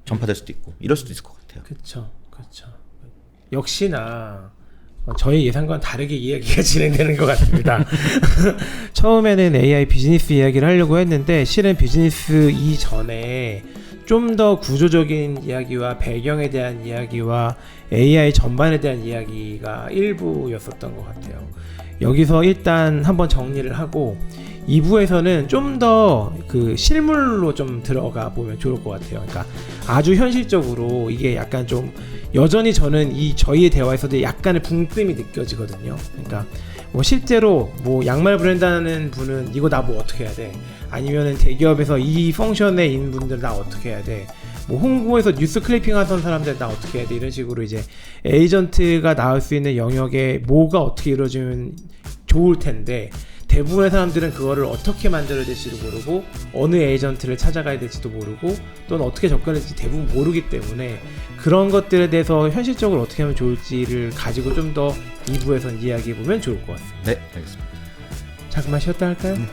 전파될 수도 있고 이럴 수도 있을 것 같아요. 그렇죠. 역시나 저희 예상과는 다르게 이야기가 진행되는 것 같습니다. 처음에는 AI 비즈니스 이야기를 하려고 했는데 실은 비즈니스 이전에 좀 더 구조적인 이야기와 배경에 대한 이야기와 AI 전반에 대한 이야기가 일부였었던 것 같아요. 여기서 일단 한번 정리를 하고 2부에서는 좀 더 그 실물로 좀 들어가 보면 좋을 것 같아요. 그러니까 아주 현실적으로 이게 약간 좀 여전히 저는 저희의 대화에서도 약간의 붕뜸이 느껴지거든요. 그러니까 뭐 실제로 뭐 양말 브랜드 하는 분은 이거 나 뭐 어떻게 해야 돼? 아니면은 대기업에서 이 펑션에 있는 분들 나 어떻게 해야 돼? 뭐 홍보에서 뉴스 클리핑 하던 사람들 나 어떻게 해야 돼? 이런 식으로 이제 에이전트가 나올 수 있는 영역에 뭐가 어떻게 이루어지면 좋을 텐데 대부분의 사람들은 그거를 어떻게 만들어야 될지도 모르고 어느 에이전트를 찾아가야 될지도 모르고 또는 어떻게 접근해야 될지 대부분 모르기 때문에 그런 것들에 대해서 현실적으로 어떻게 하면 좋을지를 가지고 좀 더 2부에서 이야기해보면 좋을 것 같습니다. 네, 알겠습니다. 잠깐만 쉬었다 할까요? 네.